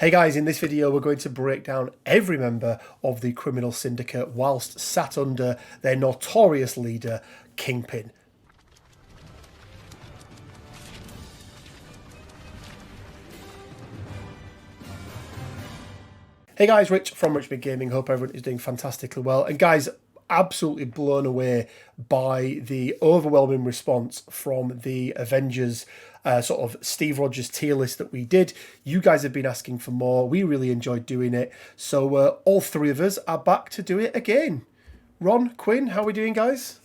Hey guys, in this video we're going to break down every member of the criminal syndicate whilst sat under their notorious leader, Kingpin. Hey guys, Rich from Rich Big Gaming. Hope everyone is doing fantastically well. And guys, absolutely blown away by the overwhelming response from the Avengers sort of Steve Rogers tier list that we did. You guys have been asking for more. We really enjoyed doing it. So all three of us are back to do it again. Ron, Quinn, how are we doing, guys?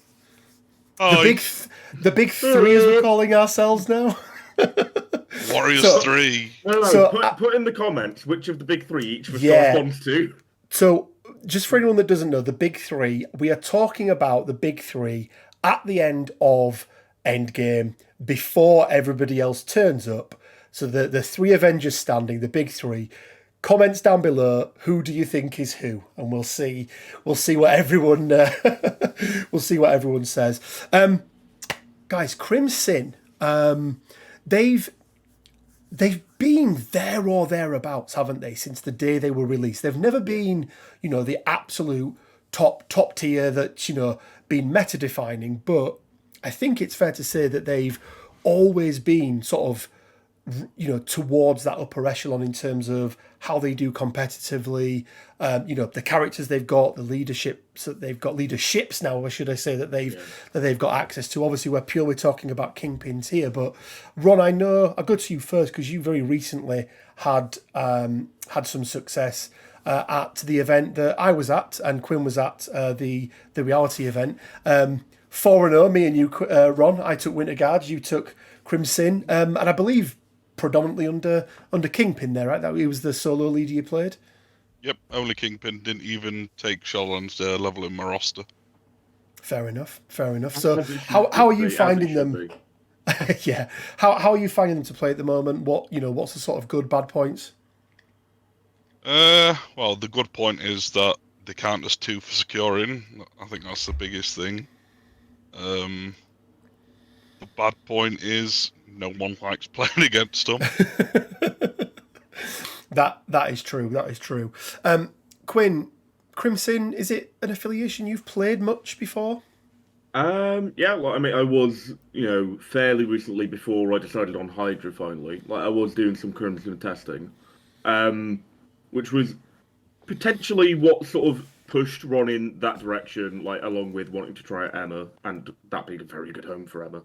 Oh, The big three, as we're calling ourselves now. Warriors 3. Put in the comments which of the big three each responds to. So, just for anyone that doesn't know, the big three, we are talking about the big three at the end of Endgame, before everybody else turns up. So the three Avengers standing, the big three. Comments down below, who do you think is who? And we'll see what everyone we'll see what everyone says. Guys, Crimson, they've been there or thereabouts, haven't they, since the day they were released? They've never been, the absolute top tier that's, been meta defining, but I think it's fair to say that they've always been sort of, towards that upper echelon in terms of how they do competitively, the characters they've got, the leaderships that they've got, leaderships now, or should I say, that they've got access to. Obviously, we're purely talking about Kingpins here, but Ron, I'll go to you first because you very recently had some success at the event that I was at and Quinn was at, the reality event. 4-0, me and you, Ron. I took Winter Guards, you took Crimson, and I believe predominantly under Kingpin there, right? That he was the solo leader you played. Yep, only Kingpin. Didn't even take Sholland's level in my roster. Fair enough. So how are you finding them? Yeah, how are you finding them to play at the moment? What's the sort of good bad points? Well, the good point is that they count as 2 for securing. I think that's the biggest thing. The bad point is no one likes playing against them. That is true. Quinn, Crimson, is it an affiliation you've played much before? Yeah, I was, fairly recently before I decided on Hydra finally. I was doing some Crimson testing, which was potentially what sort of pushed Ron in that direction, along with wanting to try out Emma, and that being a very good home for Emma.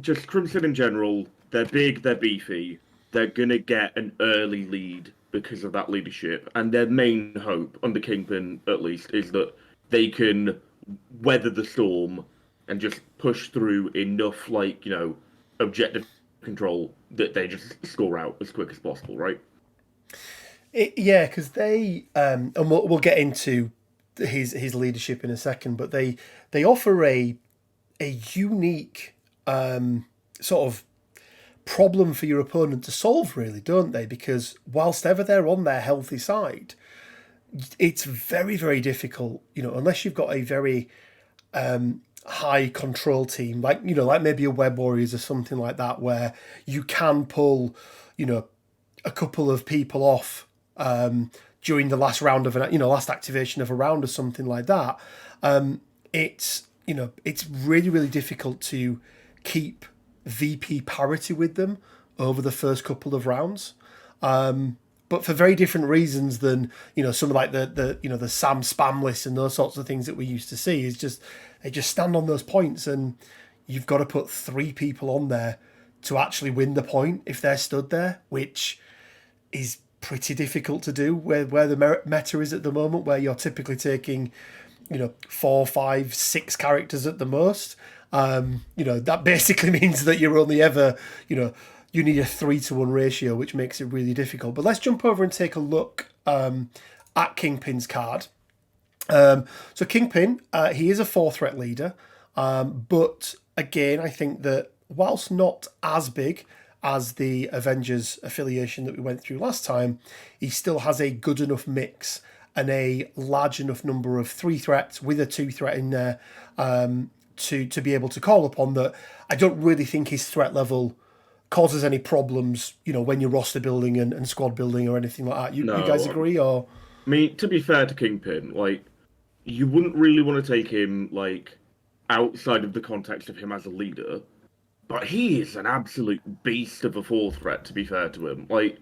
Just Crimson in general, they're big, they're beefy, they're gonna get an early lead because of that leadership, and their main hope, under Kingpin at least, is that they can weather the storm and just push through enough, objective control that they just score out as quick as possible, right? Yeah, because they and we'll get into his leadership in a second, but they offer a unique sort of problem for your opponent to solve, really, don't they? Because whilst ever they're on their healthy side, it's very, very difficult, unless you've got a very high control team, like maybe a Web Warriors or something like that, where you can pull, a couple of people off during the last round of last activation of a round or something like that. It's really, really difficult to keep VP parity with them over the first couple of rounds. But for very different reasons than, some of the Sam spam lists and those sorts of things that we used to see. Is just they just stand on those points and you've got to put 3 people on there to actually win the point if they're stood there, which is pretty difficult to do where the meta is at the moment, where you're typically taking 4, 5, 6 characters at the most. That basically means that you're only ever, you need a 3-to-1 ratio, which makes it really difficult. But let's jump over and take a look at Kingpin's card. So Kingpin, he is a 4-threat leader, but again, I think that whilst not as big as the Avengers affiliation that we went through last time, he still has a good enough mix and a large enough number of 3 threats with a 2 threat in there to be able to call upon that. I don't really think his threat level causes any problems, when you're roster building and squad building or anything like that. You guys No, agree, or? I mean, to be fair to Kingpin, like, you wouldn't really want to take him, like, outside of the context of him as a leader, but he is an absolute beast of a fourth threat, to be fair to him. Like,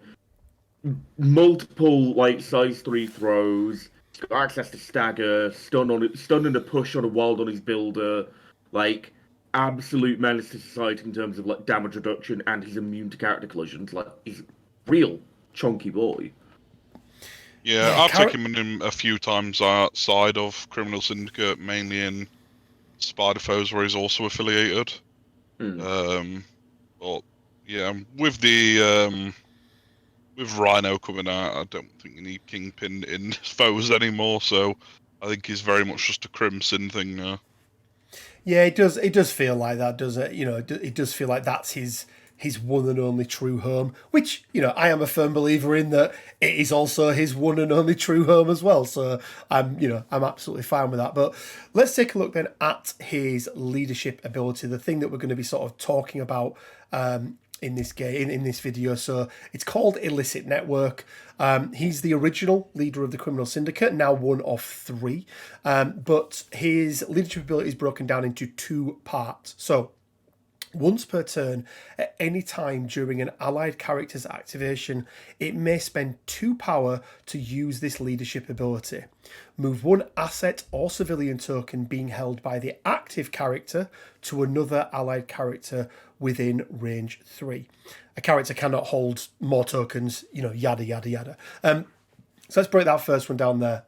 multiple, like, size 3 throws, he's got access to stagger, stun and a push on a wild on his builder, like, absolute menace to society in terms of, like, damage reduction, and he's immune to character collisions. Like, he's a real chunky boy. Yeah, I've taken him a few times outside of Criminal Syndicate, mainly in Spider Foes, where he's also affiliated. But yeah, with the with Rhino coming out, I don't think you need Kingpin in Foes anymore. So I think he's very much just a Crimson thing now. Yeah, it does. It does feel like that, does it? It does feel like that's his one and only true home. Which I am a firm believer in that it is also his one and only true home as well. So I'm absolutely fine with that. But let's take a look then at his leadership ability, the thing that we're going to be sort of talking about in this game, in this video. So it's called Illicit Network. He's the original leader of the Criminal Syndicate, now one of 3. But his leadership ability is broken down into 2 parts. So once per turn, at any time during an allied character's activation, it may spend 2 power to use this leadership ability. Move 1 asset or civilian token being held by the active character to another allied character within range 3. A character cannot hold more tokens, yada, yada, yada. So let's break that first one down there.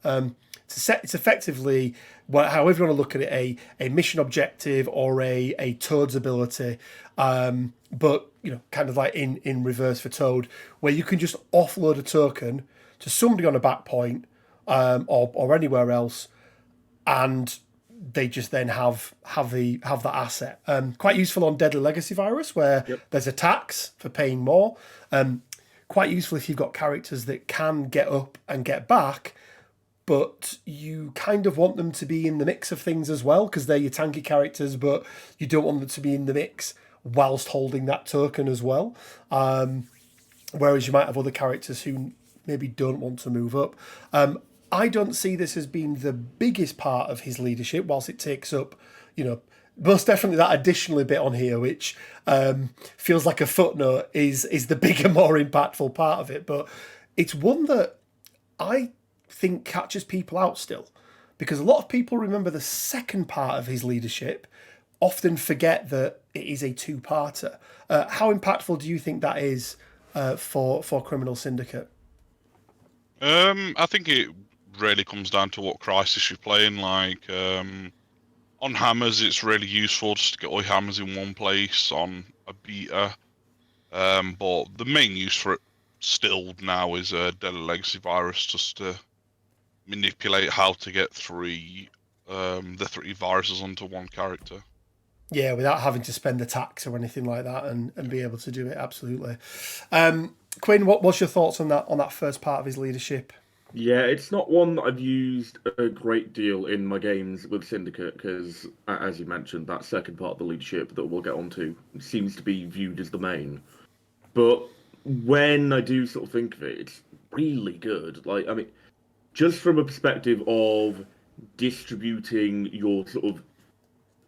It's effectively, however you want to look at it, a mission objective or a Toad's ability, but kind of like in reverse for Toad, where you can just offload a token to somebody on a back point or anywhere else, and they just then have that asset. Quite useful on Deadly Legacy Virus, where there's a tax for paying more. Quite useful if you've got characters that can get up and get back, but you kind of want them to be in the mix of things as well, because they're your tanky characters, but you don't want them to be in the mix whilst holding that token as well. Whereas you might have other characters who maybe don't want to move up. I don't see this as being the biggest part of his leadership, whilst it takes up, most definitely that additional bit on here, which feels like a footnote, is the bigger, more impactful part of it. But it's one that I think catches people out still, because a lot of people remember the second part of his leadership, often forget that it is a 2-parter. How impactful do you think that is for Criminal Syndicate? I think it really comes down to what crisis you're playing. Like on hammers, it's really useful just to get all your hammers in one place on a beta. But the main use for it still now is Deadly Legacy Virus, just to manipulate how to get the 3 viruses onto one character. Yeah, without having to spend the tax or anything like that, and be able to do it. Absolutely. Quinn, what's your thoughts on that first part of his leadership? Yeah, it's not one that I've used a great deal in my games with Syndicate, because, as you mentioned, that second part of the leadership that we'll get onto seems to be viewed as the main. But when I do sort of think of it, it's really good. Like, I mean, just from a perspective of distributing your sort of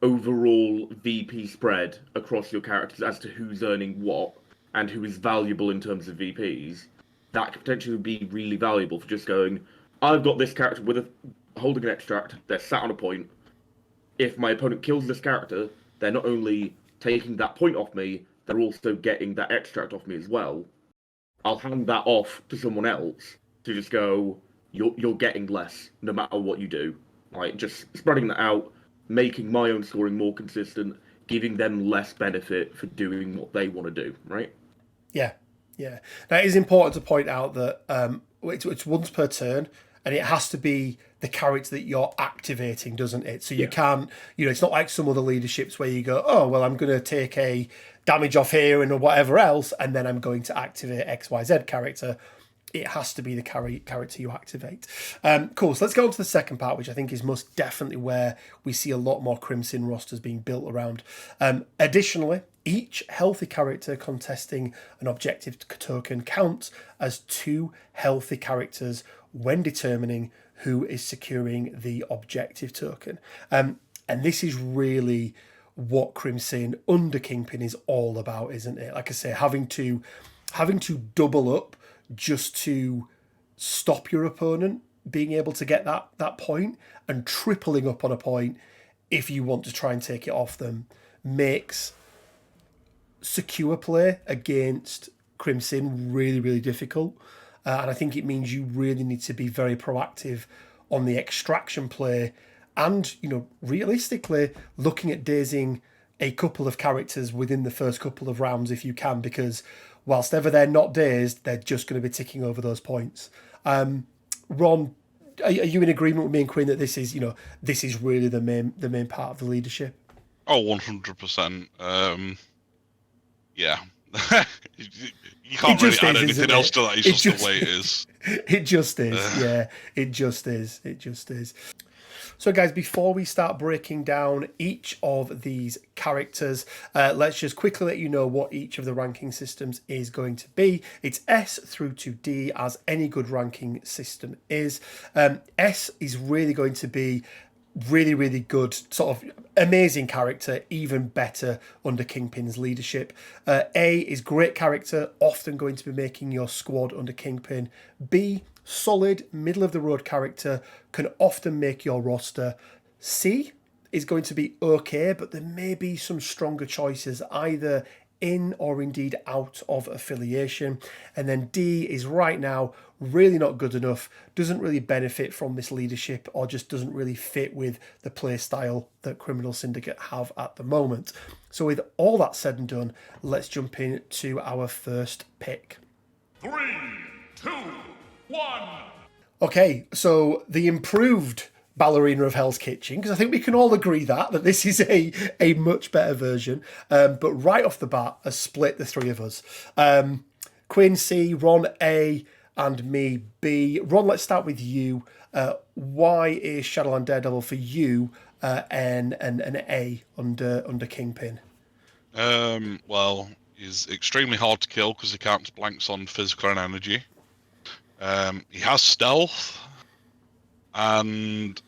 overall VP spread across your characters as to who's earning what and who is valuable in terms of VPs, that could potentially be really valuable for just going, I've got this character holding an extract, they're sat on a point. If my opponent kills this character, they're not only taking that point off me, they're also getting that extract off me as well. I'll hand that off to someone else to just go, you're getting less no matter what you do. Like, just spreading that out, making my own scoring more consistent, giving them less benefit for doing what they want to do, right? Yeah. Now, it is important to point out that it's once per turn, and it has to be the character that you're activating, doesn't it? So you can't, it's not like some other leaderships where you go, oh, well, I'm going to take a damage off here and whatever else, and then I'm going to activate XYZ character. it has to be the character you activate. Cool, so let's go on to the second part, which I think is most definitely where we see a lot more Crimson rosters being built around. Additionally, each healthy character contesting an objective token counts as 2 healthy characters when determining who is securing the objective token. And this is really what Crimson under Kingpin is all about, isn't it? Like I say, having to double up just to stop your opponent being able to get that point, and tripling up on a point if you want to try and take it off them, makes secure play against Crimson really, really difficult. And I think it means you really need to be very proactive on the extraction play, and, you know, realistically looking at dazing a couple of characters within the first couple of rounds if you can, because whilst ever they're not dazed, they're just going to be ticking over those points. Ron, are you in agreement with me and Quinn that this is really the main part of the leadership? Oh, 100%. Yeah. You can't really add anything else to that. It's just the way it is. It just is. Yeah, it just is. It just is. So, guys, before we start breaking down each of these characters, let's just quickly let you know what each of the ranking systems is going to be. It's S through to D, as any good ranking system is. S is really going to be really, really good, sort of amazing character, even better under Kingpin's leadership. A is great character, often going to be making your squad under Kingpin. B, solid, middle of the road character, can often make your roster. C is going to be okay, but there may be some stronger choices, either in or indeed out of affiliation. And then D is right now really not good enough, doesn't really benefit from this leadership, or just doesn't really fit with the play style that Criminal Syndicate have at the moment. So with all that said and done, let's jump into our first pick. 3, 2, 1. Okay, so the improved Ballerina of Hell's Kitchen, because I think we can all agree that this is a much better version. But right off the bat, has split the three of us. Quinn C, Ron A, and me B. Ron, let's start with you. Why is Shadowland Daredevil for you an A under Kingpin? Well, he's extremely hard to kill because he counts blanks on physical and energy. He has stealth, and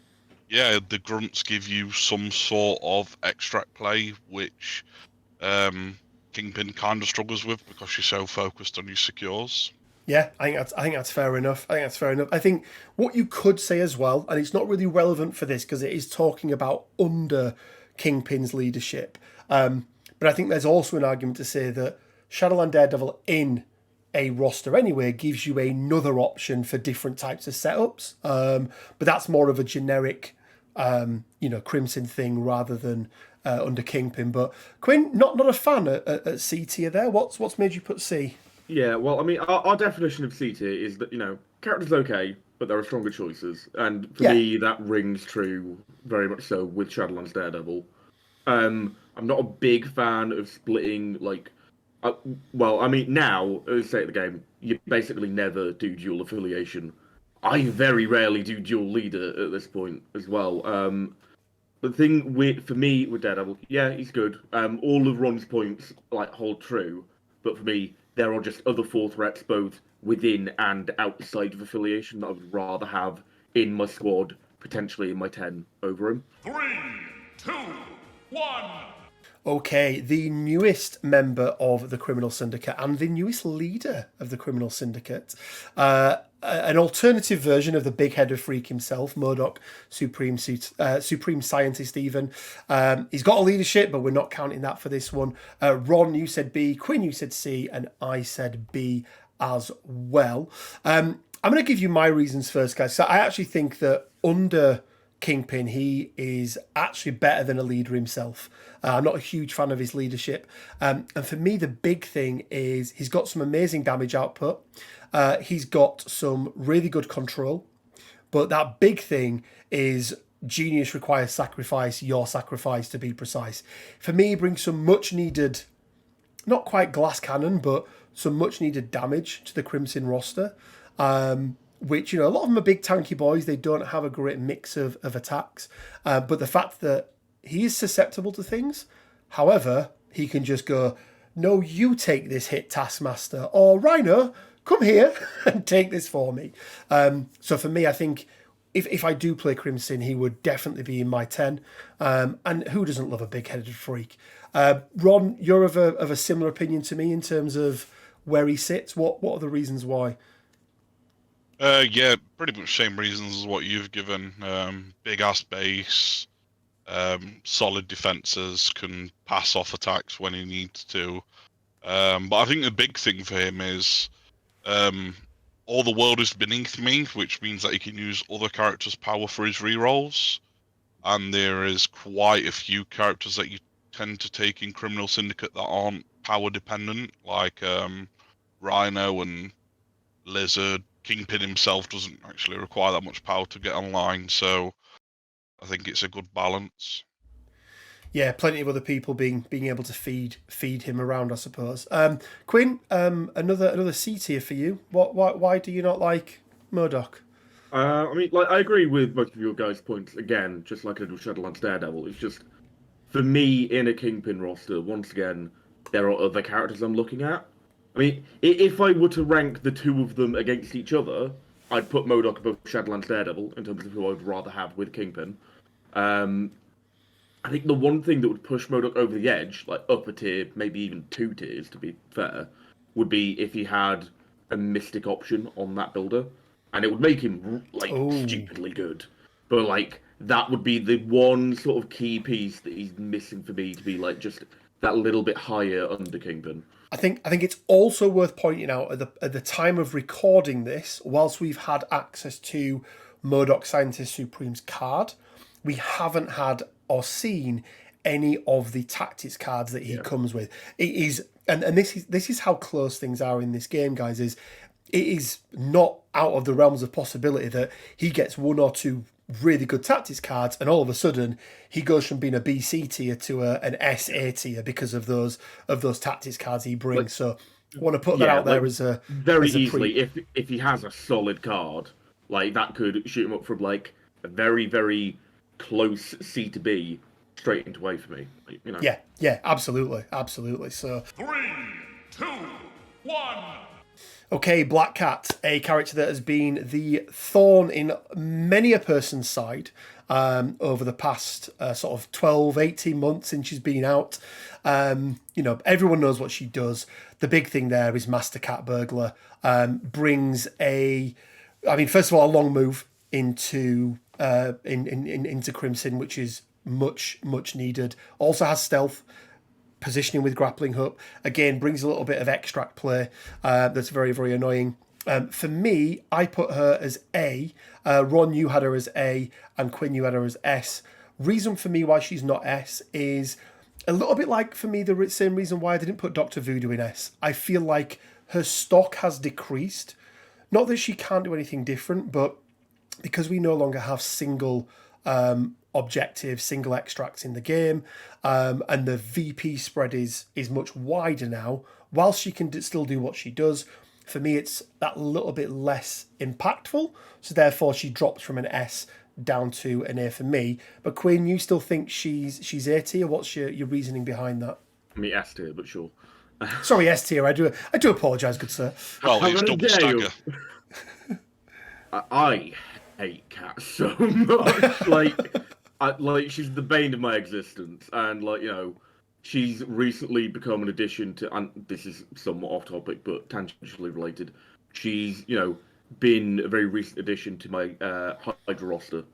yeah, the grunts give you some sort of extract play, which Kingpin kind of struggles with because you're so focused on your secures. Yeah, I think that's fair enough. I think what you could say as well, and it's not really relevant for this because it is talking about under Kingpin's leadership, but I think there's also an argument to say that Shadowland Daredevil in a roster anyway gives you another option for different types of setups, but that's more of a generic Crimson thing rather than under Kingpin. But Quinn, not a fan at C tier there. What's made you put C? Yeah, well, I mean, our definition of C tier is that, character's okay, but there are stronger choices. And for me, that rings true very much so with Shadowlands Daredevil. I'm not a big fan of splitting, now, at the state of the game, you basically never do dual affiliation. I very rarely do dual leader at this point as well. The thing for me with Daredevil, yeah, he's good. All of Ron's points hold true, but for me, there are just other 4 threats both within and outside of affiliation that I would rather have in my squad, potentially in my 10 over him. 3, 2, 1. Okay, the newest member of the Criminal Syndicate and the newest leader of the Criminal Syndicate. An alternative version of the big head of freak himself, Modoc, Supreme Scientist even. He's got a leadership, but we're not counting that for this one. Ron, you said B, Quinn, you said C, and I said B as well. I'm going to give you my reasons first, guys. So I actually think that under Kingpin, he is actually better than a leader himself. I'm not a huge fan of his leadership. And for me, the big thing is he's got some amazing damage output. He's got some really good control. But that big thing is genius requires sacrifice, your sacrifice to be precise. For me, he brings some much needed, not quite glass cannon, but some much needed damage to the Crimson roster. which, a lot of them are big tanky boys. They don't have a great mix of attacks. But the fact that he is susceptible to things, however, he can just go, no, you take this hit, Taskmaster, or Rhino, come here and take this for me. So for me, I think if I do play Crimson, he would definitely be in my 10. And who doesn't love a big-headed freak? Ron, you're of a similar opinion to me in terms of where he sits. What are the reasons why? Yeah, pretty much same reasons as what you've given. Big ass base, solid defenses, can pass off attacks when he needs to. But I think the big thing for him is all the world is beneath me, which means that he can use other characters' power for his rerolls. And there is quite a few characters that you tend to take in Criminal Syndicate that aren't power dependent, like Rhino and Lizard. Kingpin himself doesn't actually require that much power to get online, so I think it's a good balance. Yeah, plenty of other people being able to feed him around, I suppose. Quinn, another C tier for you. Why do you not like Modoc? I mean, like, I agree with most of your guys' points. Again, just like I did with Shadowlands Daredevil, it's just, for me, in a Kingpin roster, once again, there are other characters I'm looking at. I mean, if I were to rank the two of them against each other, I'd put Modoc above Shadowlands Daredevil in terms of who I'd rather have with Kingpin. I think the one thing that would push Modoc over the edge, like up a tier, maybe even 2 tiers to be fair, would be if he had a Mystic option on that builder. And it would make him, like, stupidly good. But, like, that would be the one sort of key piece that he's missing for me to be, like, just that little bit higher under Kingpin. I think it's also worth pointing out at the time of recording this, whilst we've had access to Modoc Scientist Supreme's card, we haven't had or seen any of the tactics cards that he comes with. It is, and this is how close things are in this game, guys. It is not out of the realms of possibility that he gets 1 or 2 really good tactics cards, and all of a sudden he goes from being a BC tier to an SA tier because of those tactics cards he brings. Like, so I want to put that out there as a very easily. If he has a solid card, like that could shoot him up from like a very, very close C to B straight into A for me. Yeah, absolutely. So 3, 2, 1. Okay, Black Cat, a character that has been the thorn in many a person's side over the past sort of 12, 18 months since she's been out. Everyone knows what she does. The big thing there is Master Cat Burglar. Brings first of all, a long move into into Crimson, which is much needed. Also has stealth, positioning with grappling hook. Again, brings a little bit of extract play that's very, very annoying. For me, I put her as A. Ron, you had her as A, and Quinn, you had her as S. Reason for me why she's not S is a little bit like, for me, the same reason why I didn't put Dr. Voodoo in S. I feel like her stock has decreased. Not that she can't do anything different, but because we no longer have single objectives, single extracts in the game, and the VP spread is much wider now, whilst she can still do what she does, for me it's that little bit less impactful, so therefore she drops from an S down to an A for me. But Quinn, you still think she's A tier? What's your reasoning behind that? I mean S tier, but sure. Sorry, S tier. I do apologise, good sir. Well, it's double stagger. I hate Cat so much. like she's the bane of my existence, and she's recently become an addition to, and this is somewhat off topic but tangentially related. She's been a very recent addition to my Hydra roster.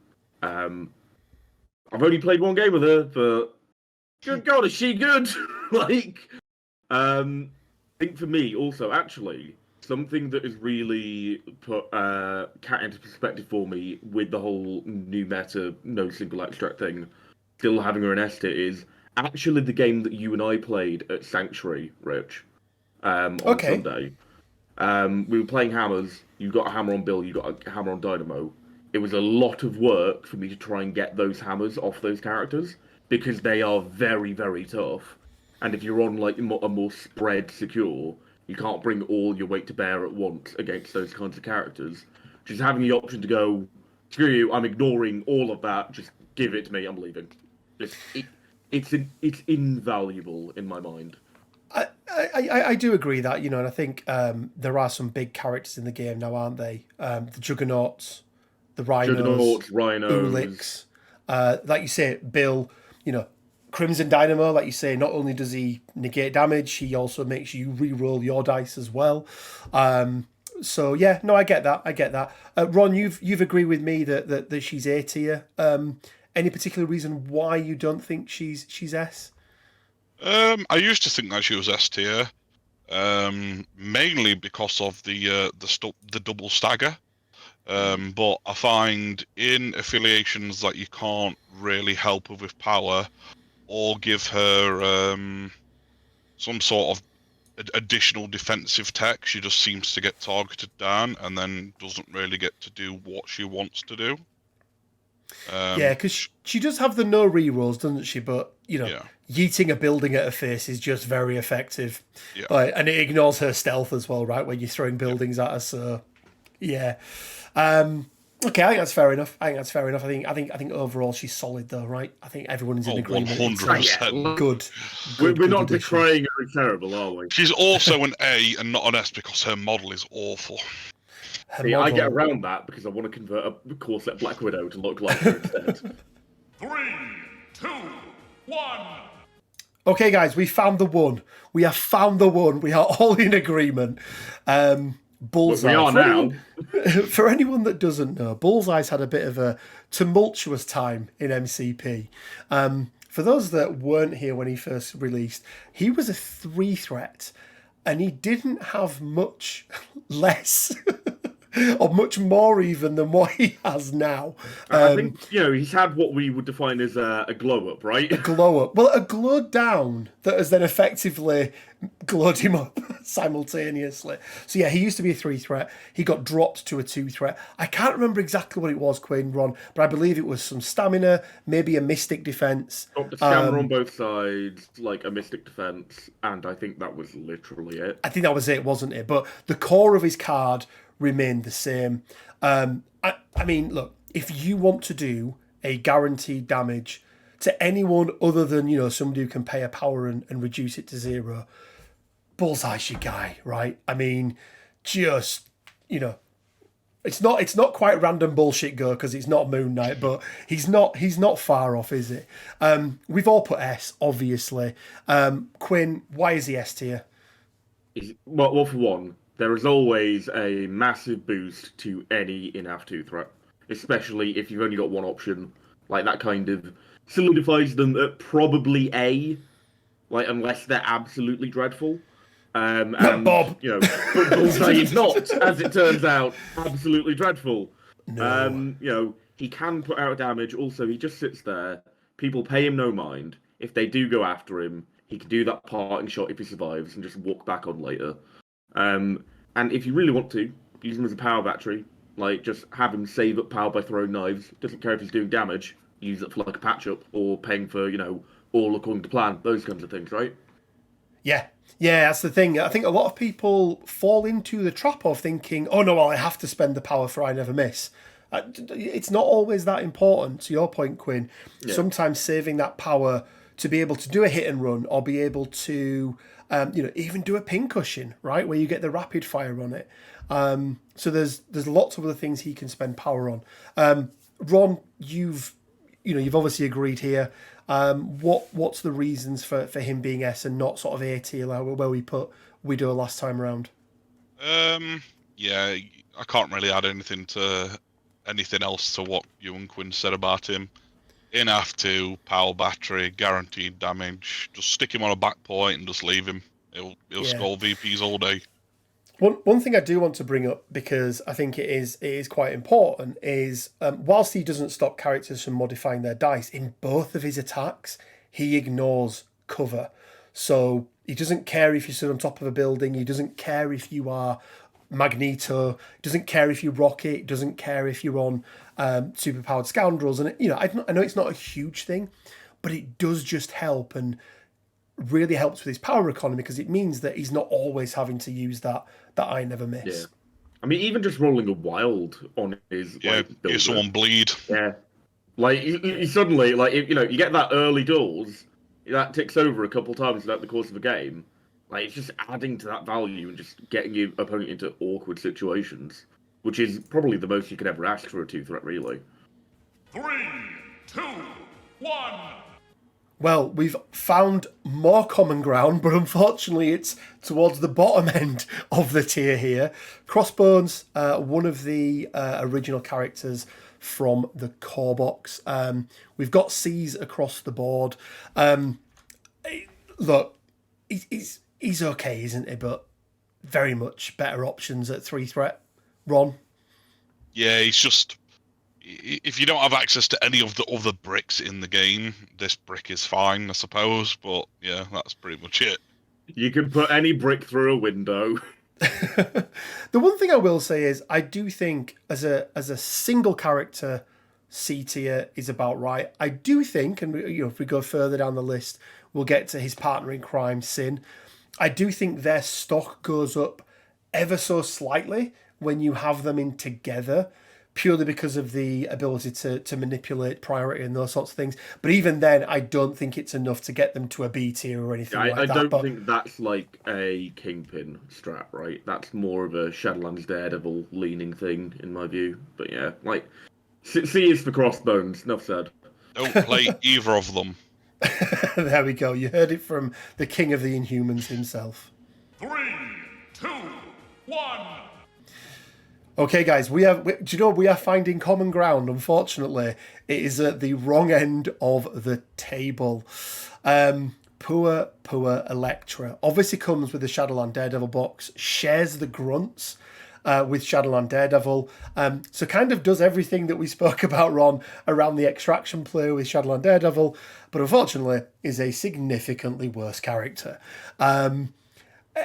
I've only played 1 game with her, but good God, is she good? I think for me also, actually, something that has really put Cat into perspective for me with the whole new meta, no single extract thing, still having her in S tier, is actually the game that you and I played at Sanctuary, Rich, on Sunday. We were playing hammers. You got a hammer on Bill, you got a hammer on Dynamo. It was a lot of work for me to try and get those hammers off those characters, because they are very, very tough. And if you're on a more spread secure, You can't bring all your weight to bear at once against those kinds of characters. Just having the option to go, screw you, I'm ignoring all of that. Just give it to me. I'm leaving. It's invaluable in my mind. I do agree that, and I think there are some big characters in the game now, aren't they? The Juggernauts, the Rhinos, Rhinos. like you say, Bill, Crimson Dynamo, like you say, not only does he negate damage, he also makes you re-roll your dice as well. So yeah, no, I get that. Ron, you've agreed with me that she's A tier. Any particular reason why you don't think she's S? I used to think that she was S tier, mainly because of the double stagger. But I find in affiliations that you can't really help her with power, or give her some sort of additional defensive tech, she just seems to get targeted down and then doesn't really get to do what she wants to do. Yeah, because she does have the no rerolls, doesn't she? But, yeeting a building at her face is just very effective. Yeah. And it ignores her stealth as well, right? When you're throwing buildings at her, so yeah. Okay, I think that's fair enough. I think overall she's solid though, right? I think everyone's in agreement. 100%. Good. We're not decrying her as terrible, are we? She's also an A and not an S because her model is awful. See, I get around that because I want to convert a corset Black Widow to look like her instead. 3, 2, 1. Okay, guys, we found the one. We have found the one. We are all in agreement. Bullseye. But we are now. For anyone that doesn't know, Bullseye's had a bit of a tumultuous time in MCP. For those that weren't here when he first released, he was a 3 threat, and he didn't have much less. Or much more even than what he has now. I think, he's had what we would define as a glow up, right? A glow up. Well, a glow down that has then effectively glowed him up simultaneously. So yeah, he used to be a 3 threat. He got dropped to a 2 threat. I can't remember exactly what it was, Quinn, Ron, but I believe it was some stamina, maybe a mystic defense. Got a stamina on both sides, like a mystic defense, and I think that was literally it. I think that was it, wasn't it? But the core of his card remained the same. I mean, look, if you want to do a guaranteed damage to anyone other than, somebody who can pay a power and reduce it to 0, Bullseye's your guy, right? I mean, just, it's not quite random bullshit go because it's not Moon Knight, but he's not far off, is it? We've all put S, obviously. Quinn, why is he S tier? Well, for one, there is always a massive boost to any in-half 2 threat, especially if you've only got one option. Like, that kind of solidifies them at probably A, like, unless they're absolutely dreadful. And, Bob. Bullseye is not, as it turns out, absolutely dreadful. No. He can put out damage. Also, he just sits there. People pay him no mind. If they do go after him, he can do that parting shot if he survives and just walk back on later. And if you really want to, use him as a power battery. Like, just have him save up power by throwing knives. Doesn't care if he's doing damage. Use it for, like, a patch-up or paying for, all according to plan. Those kinds of things, right? Yeah, that's the thing. I think a lot of people fall into the trap of thinking, oh, no, well, I have to spend the power for I never miss. It's not always that important, to your point, Quinn. Yeah. Sometimes saving that power to be able to do a hit and run or be able to... even do a pincushion, right, where you get the rapid fire on it. So there's lots of other things he can spend power on. Ron, you've obviously agreed here. What's the reasons for him being S and not sort of A tier where we put Widow last time around? Yeah, I can't really add anything else to what you and Quinn said about him. In half 2, power battery, guaranteed damage. Just stick him on a back point and just leave him. He'll score VPs all day. One thing I do want to bring up, because I think it is quite important, is whilst he doesn't stop characters from modifying their dice, in both of his attacks, he ignores cover. So he doesn't care if you sit on top of a building. He doesn't care if you are Magneto. He doesn't care if you rocket. He doesn't care if you're on superpowered scoundrels. And I know it's not a huge thing, but it does just help. And really helps with his power economy because it means that he's not always having to use that I never miss. Yeah. I mean, even just rolling a wild on his Yeah, builder, hear someone bleed. Yeah, like you suddenly you get that early doors that ticks over a couple times throughout the course of a game. Like it's just adding to that value and just getting your opponent into awkward situations, which is probably the most you could ever ask for a 2-threat, really. 3, 2, 1. Well, we've found more common ground, but unfortunately it's towards the bottom end of the tier here. Crossbones, one of the original characters from the core box. We've got C's across the board. Look, he's okay, isn't he? But very much better options at 3-threat. Ron? Yeah, he's just... If you don't have access to any of the other bricks in the game, this brick is fine, I suppose. But yeah, that's pretty much it. You can put any brick through a window. The one thing I will say is I do think as a single character, C tier is about right. I do think, and if we go further down the list, we'll get to his partner in crime, Sin. I do think their stock goes up ever so slightly when you have them in together, purely because of the ability to manipulate priority and those sorts of things. But even then, I don't think it's enough to get them to a B tier or anything like that. I don't think that's like a Kingpin strat, right? That's more of a Shadowlands Daredevil leaning thing, in my view. But yeah, like, C is for Crossbones, enough said. Don't play either of them. There we go. You heard it from the king of the Inhumans himself. 3, 2, 1. Okay, guys, do you know we are finding common ground? Unfortunately, it is at the wrong end of the table. Poor Electra. Obviously comes with the Shadowland Daredevil box, shares the grunts with Shadowland Daredevil. So kind of does everything that we spoke about, Ron, around the extraction play with Shadowland Daredevil, but unfortunately is a significantly worse character.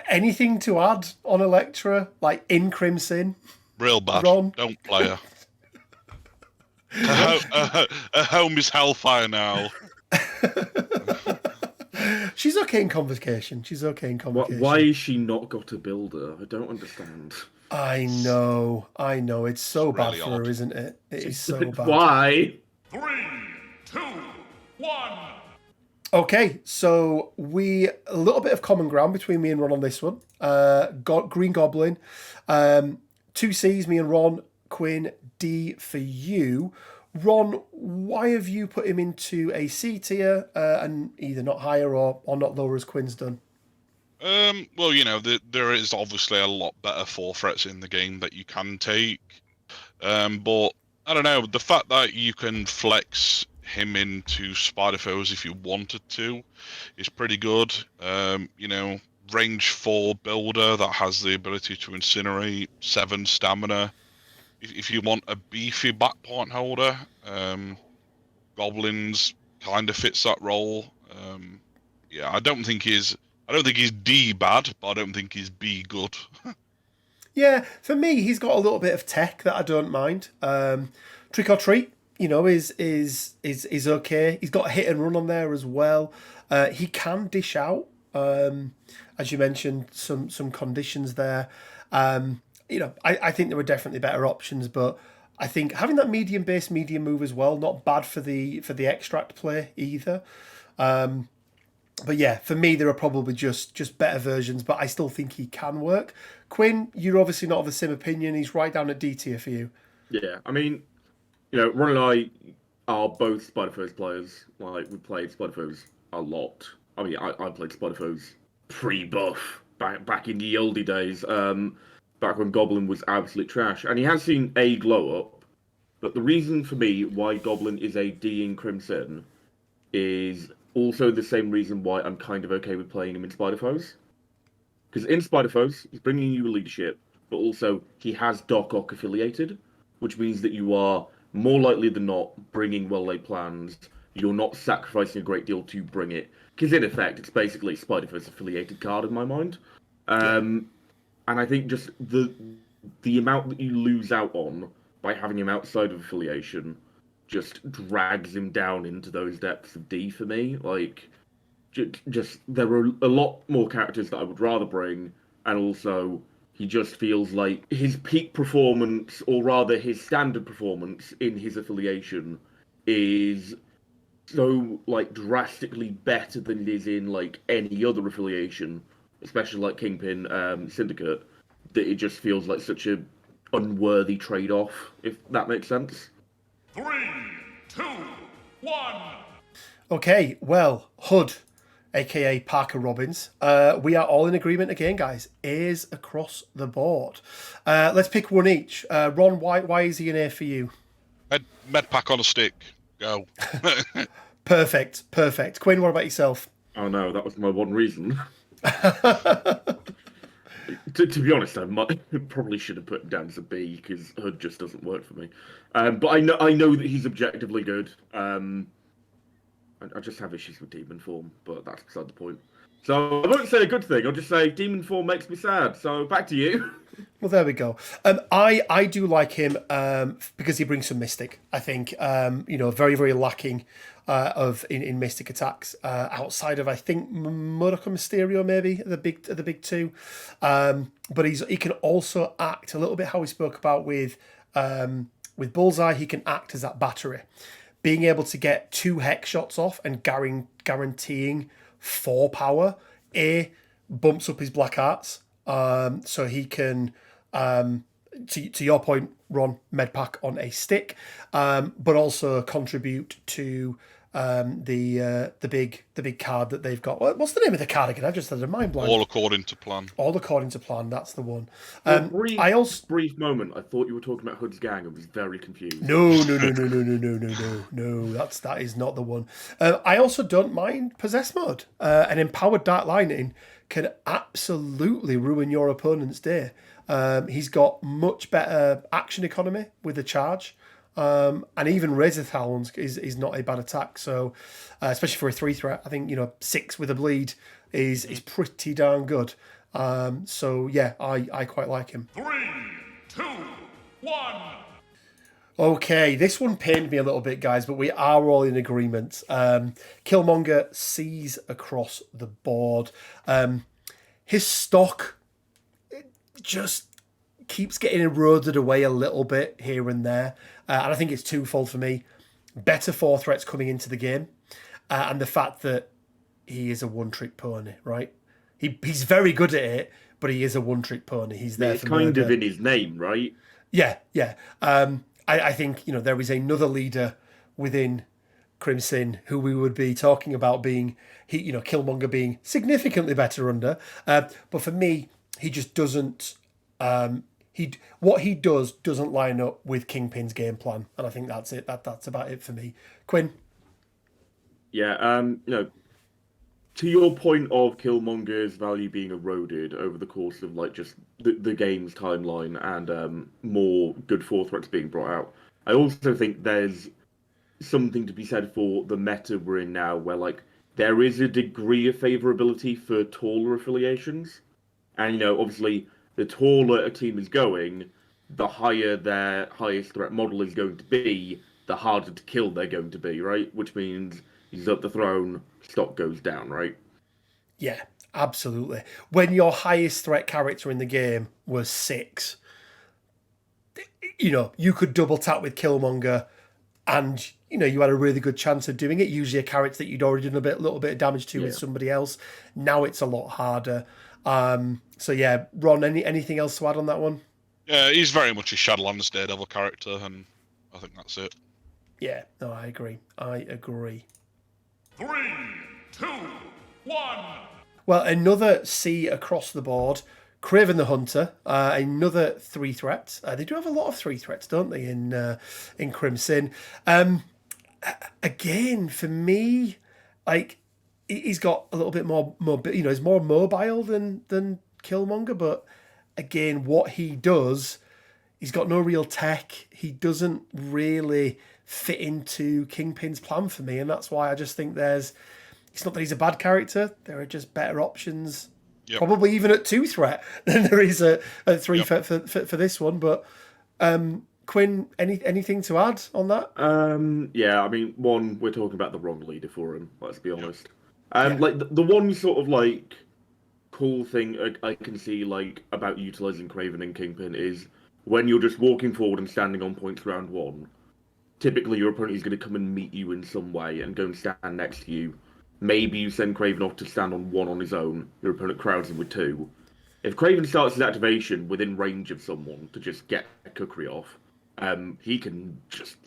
Anything to add on Electra, like in Crimson? Real bad. Ron? Don't play her. Her home is hellfire now. She's okay in Convocation. Why is she not got a builder? I don't understand. I know. It's so bad really for her, odd. isn't it? It is so bad. Why? 3, 2, 1. Okay, so a little bit of common ground between me and Ron on this one. Green Goblin. 2 C's, me and Ron. Quinn, D for you. Ron, why have you put him into a C tier and either not higher or not lower as Quinn's done? Well, there is obviously a lot better 4 threats in the game that you can take. But I don't know, the fact that you can flex him into Spider Foes if you wanted to is pretty good. Range 4 builder that has the ability to incinerate, 7 stamina. If you want a beefy backpoint holder, Goblins kind of fits that role. I don't think he's D bad, but I don't think he's B good. Yeah, for me, he's got a little bit of tech that I don't mind. Trick or Treat, is okay. He's got a hit and run on there as well. He can dish out. As you mentioned, some conditions there. I think there were definitely better options, but I think having that medium move as well, not bad for the extract play either. But yeah, for me, there are probably just better versions, but I still think he can work. Quinn, you're obviously not of the same opinion. He's right down at D tier for you. Yeah, I mean, Ron and I are both Spider-Foes players. Like, we played Spider-Foes a lot. I mean, I played Spider-Foes pre-buff, back in the oldie days, back when Goblin was absolute trash. And he has seen a glow up, but the reason for me why Goblin is a D in Crimson is also the same reason why I'm kind of okay with playing him in Spider-Foes. Because in Spider-Foes, he's bringing you leadership, but also he has Doc Ock affiliated, which means that you are more likely than not bringing well-laid plans. You're not sacrificing a great deal to bring it. Because in effect, it's basically a Spider-Verse affiliated card in my mind. And I think just the amount that you lose out on by having him outside of affiliation just drags him down into those depths of D for me. Like, just there are a lot more characters that I would rather bring, and also he just feels like his peak performance, or rather his standard performance in his affiliation, is so like drastically better than it is in like any other affiliation, especially like Kingpin Syndicate, that it just feels like such a unworthy trade-off, if that makes sense. 3, 2, 1. Okay, well, Hood, aka Parker Robbins, we are all in agreement again, guys. A's across the board. Let's pick one each. Ron, why is he an A for you? Med pack on a stick. Go. Perfect. Quinn, what about yourself? Oh no, that was my one reason. To be honest, probably should have put him down as a B because Hood just doesn't work for me. But I know that he's objectively good. I just have issues with demon form, but that's beside the point. So I won't say a good thing. I'll just say demon form makes me sad. So back to you. Well, there we go. I do like him because he brings some mystic. I think very, very lacking in mystic attacks outside of, I think, Modoc and Mysterio, maybe the big two. But he can also act a little bit how we spoke about with Bullseye. He can act as that battery, being able to get 2 hex shots off and guaranteeing 4 power. Bumps up his black arts. So he can, to your point, Ron, medpack on a stick, but also contribute to the big card that they've got. What's the name of the card again? I've just had a mind blank. All according to plan. All according to plan. That's the one. Brief moment. I thought you were talking about Hood's gang. I was very confused. No. That is not the one. I also don't mind possess mode. An empowered Dark Lightning can absolutely ruin your opponent's day. He's got much better action economy with a charge. And even Razor Talons is not a bad attack. So, especially for a 3 threat, I think 6 with a bleed is pretty darn good. So yeah, I quite like him. 3, 2, 1. Okay, this one pained me a little bit, guys, but we are all in agreement. Killmonger sees across the board. His stock just keeps getting eroded away a little bit here and there. And I think it's twofold for me. Better 4 threats coming into the game. And the fact that he is a one-trick pony, right? He's very good at it, but he is a one-trick pony. He's there it's for kind murder. of in his name, right? Yeah. I think there is another leader within Crimson who we would be talking about being Killmonger being significantly better under. But for me, he just doesn't. What he does doesn't line up with Kingpin's game plan, and I think that's it. That's about it for me. Quinn. Yeah. To your point of Killmonger's value being eroded over the course of like just the game's timeline and more good 4 threats being brought out, I also think there's something to be said for the meta we're in now, where like there is a degree of favorability for taller affiliations, and obviously the taller a team is going, the higher their highest threat model is going to be, the harder to kill they're going to be, right? Which means he's up the throne, stock goes down, right? Yeah, absolutely. When your highest threat character in the game was 6, you could double tap with Killmonger and, you had a really good chance of doing it. Usually a character that you'd already done a little bit of damage to with somebody else. Now it's a lot harder. So yeah, Ron, anything else to add on that one? Yeah, he's very much a Shadowlands Daredevil character, and I think that's it. Yeah, no, I agree. 3, 2, 1. Well, another C across the board. Kraven the Hunter, another 3 threats. They do have a lot of 3 threats, don't they, in Crimson? Again, for me, like he's got a little bit more he's more mobile than Killmonger, but again, what he does, he's got no real tech. He doesn't really fit into Kingpin's plan for me, and that's why I just think it's not that he's a bad character. There are just better options, probably even at 2 threat than there is a 3 threat for this one. But Quinn, anything to add on that? Yeah, I mean, one, we're talking about the wrong leader for him. Let's be honest. Like the one sort of like cool thing I can see like about utilizing Craven and Kingpin is when you're just walking forward and standing on points round one. Typically, your opponent is going to come and meet you in some way and go and stand next to you. Maybe you send Craven off to stand on one on his own. Your opponent crowds him with two. If Craven starts his activation within range of someone to just get a cookery off, he can just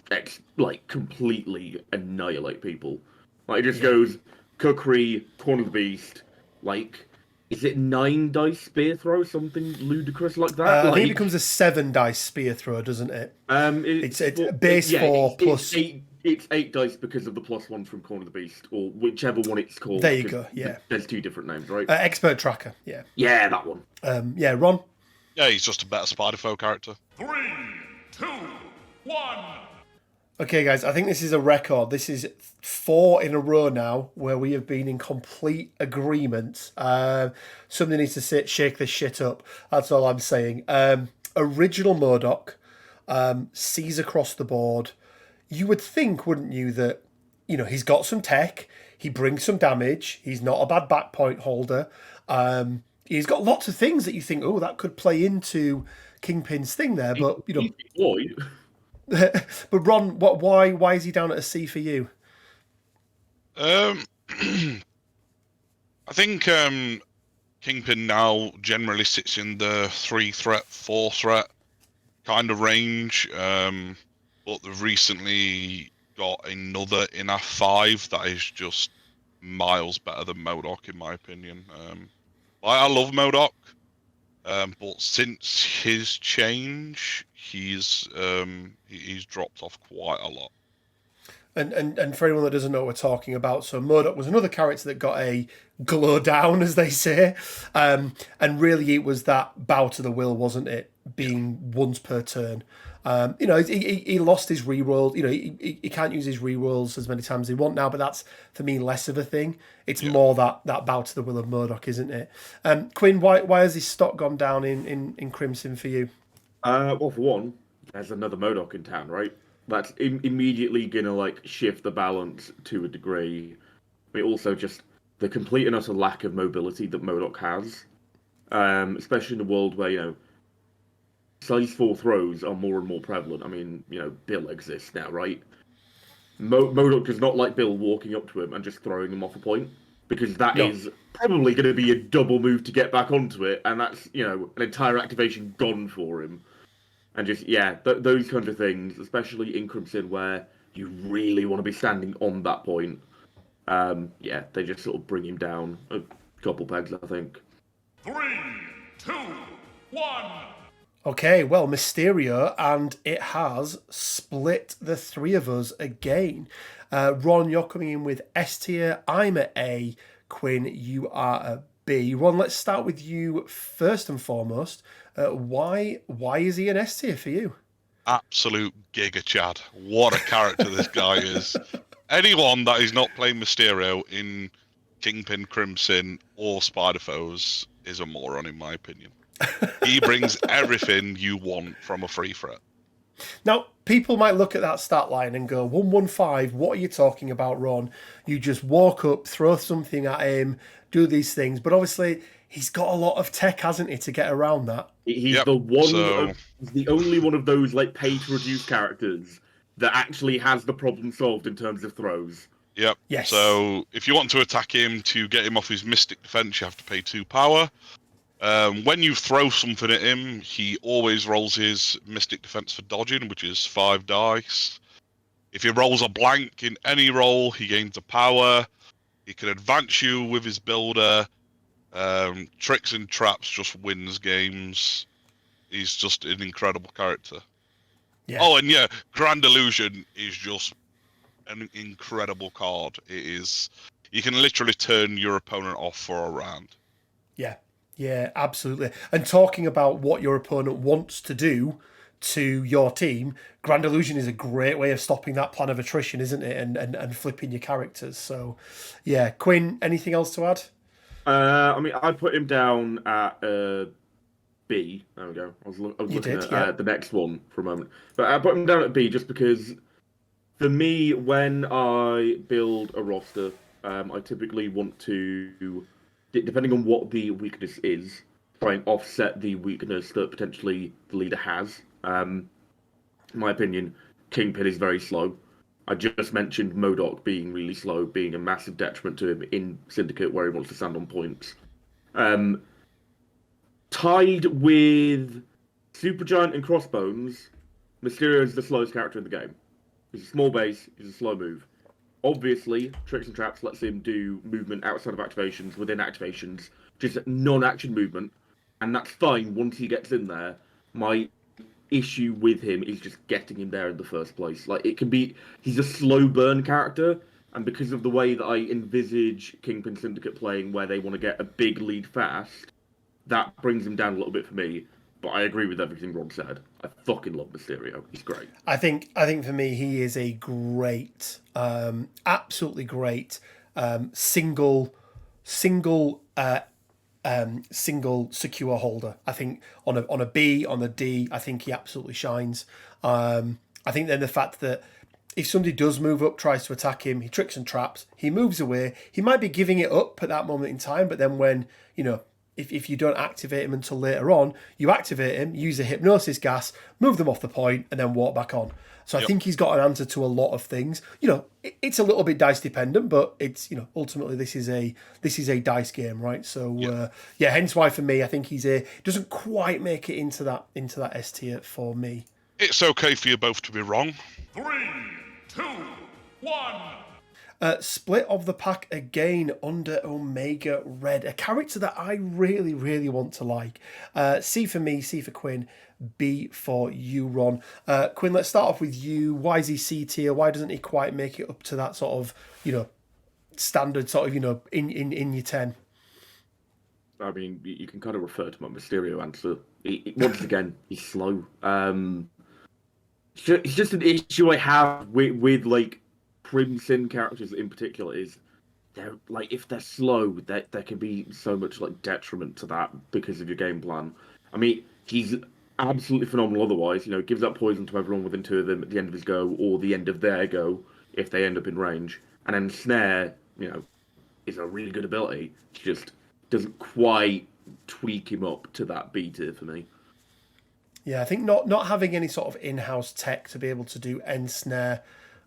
like completely annihilate people. Like it just goes cookery, corner of the beast, like is it 9 dice spear throw, something ludicrous like that? I think it becomes a 7 dice spear throw, doesn't it? It's base 4 plus. It's 8 dice because of the +1 from Corner of the Beast, or whichever one it's called. There you go. Yeah, there's 2 different names, right? Expert Tracker. Yeah. Yeah, that one. Yeah, Ron. Yeah, he's just a better Spider-Foe character. 3, 2, 1. Okay, guys, I think this is a record. This is 4 in a row now where we have been in complete agreement. Somebody needs to shake this shit up. That's all I'm saying. Original Modoc, sees across the board. You would think, wouldn't you, that he's got some tech. He brings some damage. He's not a bad back point holder. He's got lots of things that you think, oh, that could play into Kingpin's thing there. But but Ron, why is he down at a C for you? I think Kingpin now generally sits in the 3-threat, 4-threat kind of range. But they've recently got another in F5 that is just miles better than Modoc, in my opinion. I love Modoc, but since his change, he's dropped off quite a lot. And for anyone that doesn't know what we're talking about, so Modoc was another character that got a glow down, as they say, and really it was that bow to the will, wasn't it? Being once per turn. He lost his rerolls. He can't use his rerolls as many times as he want now, but that's for me less of a thing. It's more that bow to the will of Modoc, isn't it? Quinn, why has his stock gone down in Crimson for you? Well, for one, there's another Modoc in town, right? That's immediately gonna like shift the balance to a degree. But also just the complete and utter lack of mobility that Modoc has, especially in a world where size 4 throws are more and more prevalent. I mean, Bill exists now, right? Modoc does not like Bill walking up to him and just throwing him off a point, because that is probably going to be a double move to get back onto it, and that's, an entire activation gone for him. And just, those kinds of things, especially in Crimson, where you really want to be standing on that point. They just sort of bring him down a couple pegs, I think. 3, 2, 1. Okay, well, Mysterio, and it has split the three of us again. Ron, you're coming in with S tier. I'm at A. Quinn, you are at B. Ron, let's start with you first and foremost. Why is he an S tier for you? Absolute Giga Chad. What a character this guy is. Anyone that is not playing Mysterio in Kingpin, Crimson, or Spider-Foes is a moron, in my opinion. He brings everything you want from a free threat. Now, people might look at that stat line and go, 115, what are you talking about, Ron? You just walk up, throw something at him, do these things. But obviously, he's got a lot of tech, hasn't he, to get around that? He's he's the only one of those like pay-to-reduce characters that actually has the problem solved in terms of throws. Yep. Yes. So if you want to attack him to get him off his Mystic Defense, you have to pay 2 power. When you throw something at him, he always rolls his Mystic Defense for dodging, which is 5 dice. If he rolls a blank in any roll, he gains a power. He can advance you with his builder. Tricks and traps just wins games. He's just an incredible character. Yeah. Oh, and Grand Illusion is just an incredible card. It is. You can literally turn your opponent off for a round. Yeah. Yeah, absolutely. And talking about what your opponent wants to do to your team, Grand Illusion is a great way of stopping that plan of attrition, isn't it? And flipping your characters. So, yeah. Quinn, anything else to add? I put him down at B. There we go. I was looking at the next one for a moment. But I put him down at B just because, for me, when I build a roster, I typically want to, depending on what the weakness is, try and offset the weakness that potentially the leader has. In my opinion, Kingpin is very slow. I just mentioned Modoc being really slow, being a massive detriment to him in Syndicate, where he wants to stand on points. Tied with Supergiant and Crossbones, Mysterio is the slowest character in the game. He's a small base, he's a slow move. Obviously, Tricks and Traps lets him do movement outside of activations, within activations, just non-action movement, and that's fine once he gets in there. My issue with him is just getting him there in the first place. Like, it can be, he's a slow burn character, and because of the way that I envisage Kingpin Syndicate playing, where they want to get a big lead fast, that brings him down a little bit for me. But I agree with everything Ron said. I fucking love Mysterio. He's great. I think for me, he is a great, absolutely great single secure holder. I think on a B, on a D, I think he absolutely shines. I think then the fact that if somebody does move up, tries to attack him, he tricks and traps, he moves away. He might be giving it up at that moment in time, but then when, if you don't activate him until later on, you activate him, use a hypnosis gas, move them off the point, and then walk back on. So I think he's got an answer to a lot of things. It's a little bit dice dependent, but it's ultimately this is a dice game, right? So hence why for me I think doesn't quite make it into that S tier for me. It's okay for you both to be wrong. 3, 2, 1. Split of the pack again under Omega Red, a character that I really, really want to like. C for me, C for Quinn, B for you, Ron. Quinn, let's start off with you. Why is he C tier? Why doesn't he quite make it up to that sort of, standard sort of, in your 10? I mean, you can kind of refer to my Mysterio answer. Once again, he's slow. It's just an issue I have with like Crimson characters in particular, is they're like, if they're slow, there can be so much like detriment to that because of your game plan. I mean, he's absolutely phenomenal otherwise, gives up poison to everyone within 2 of them at the end of his go or the end of their go if they end up in range. And then Snare, is a really good ability. It just doesn't quite tweak him up to that B tier for me. Yeah, I think not having any sort of in-house tech to be able to do end snare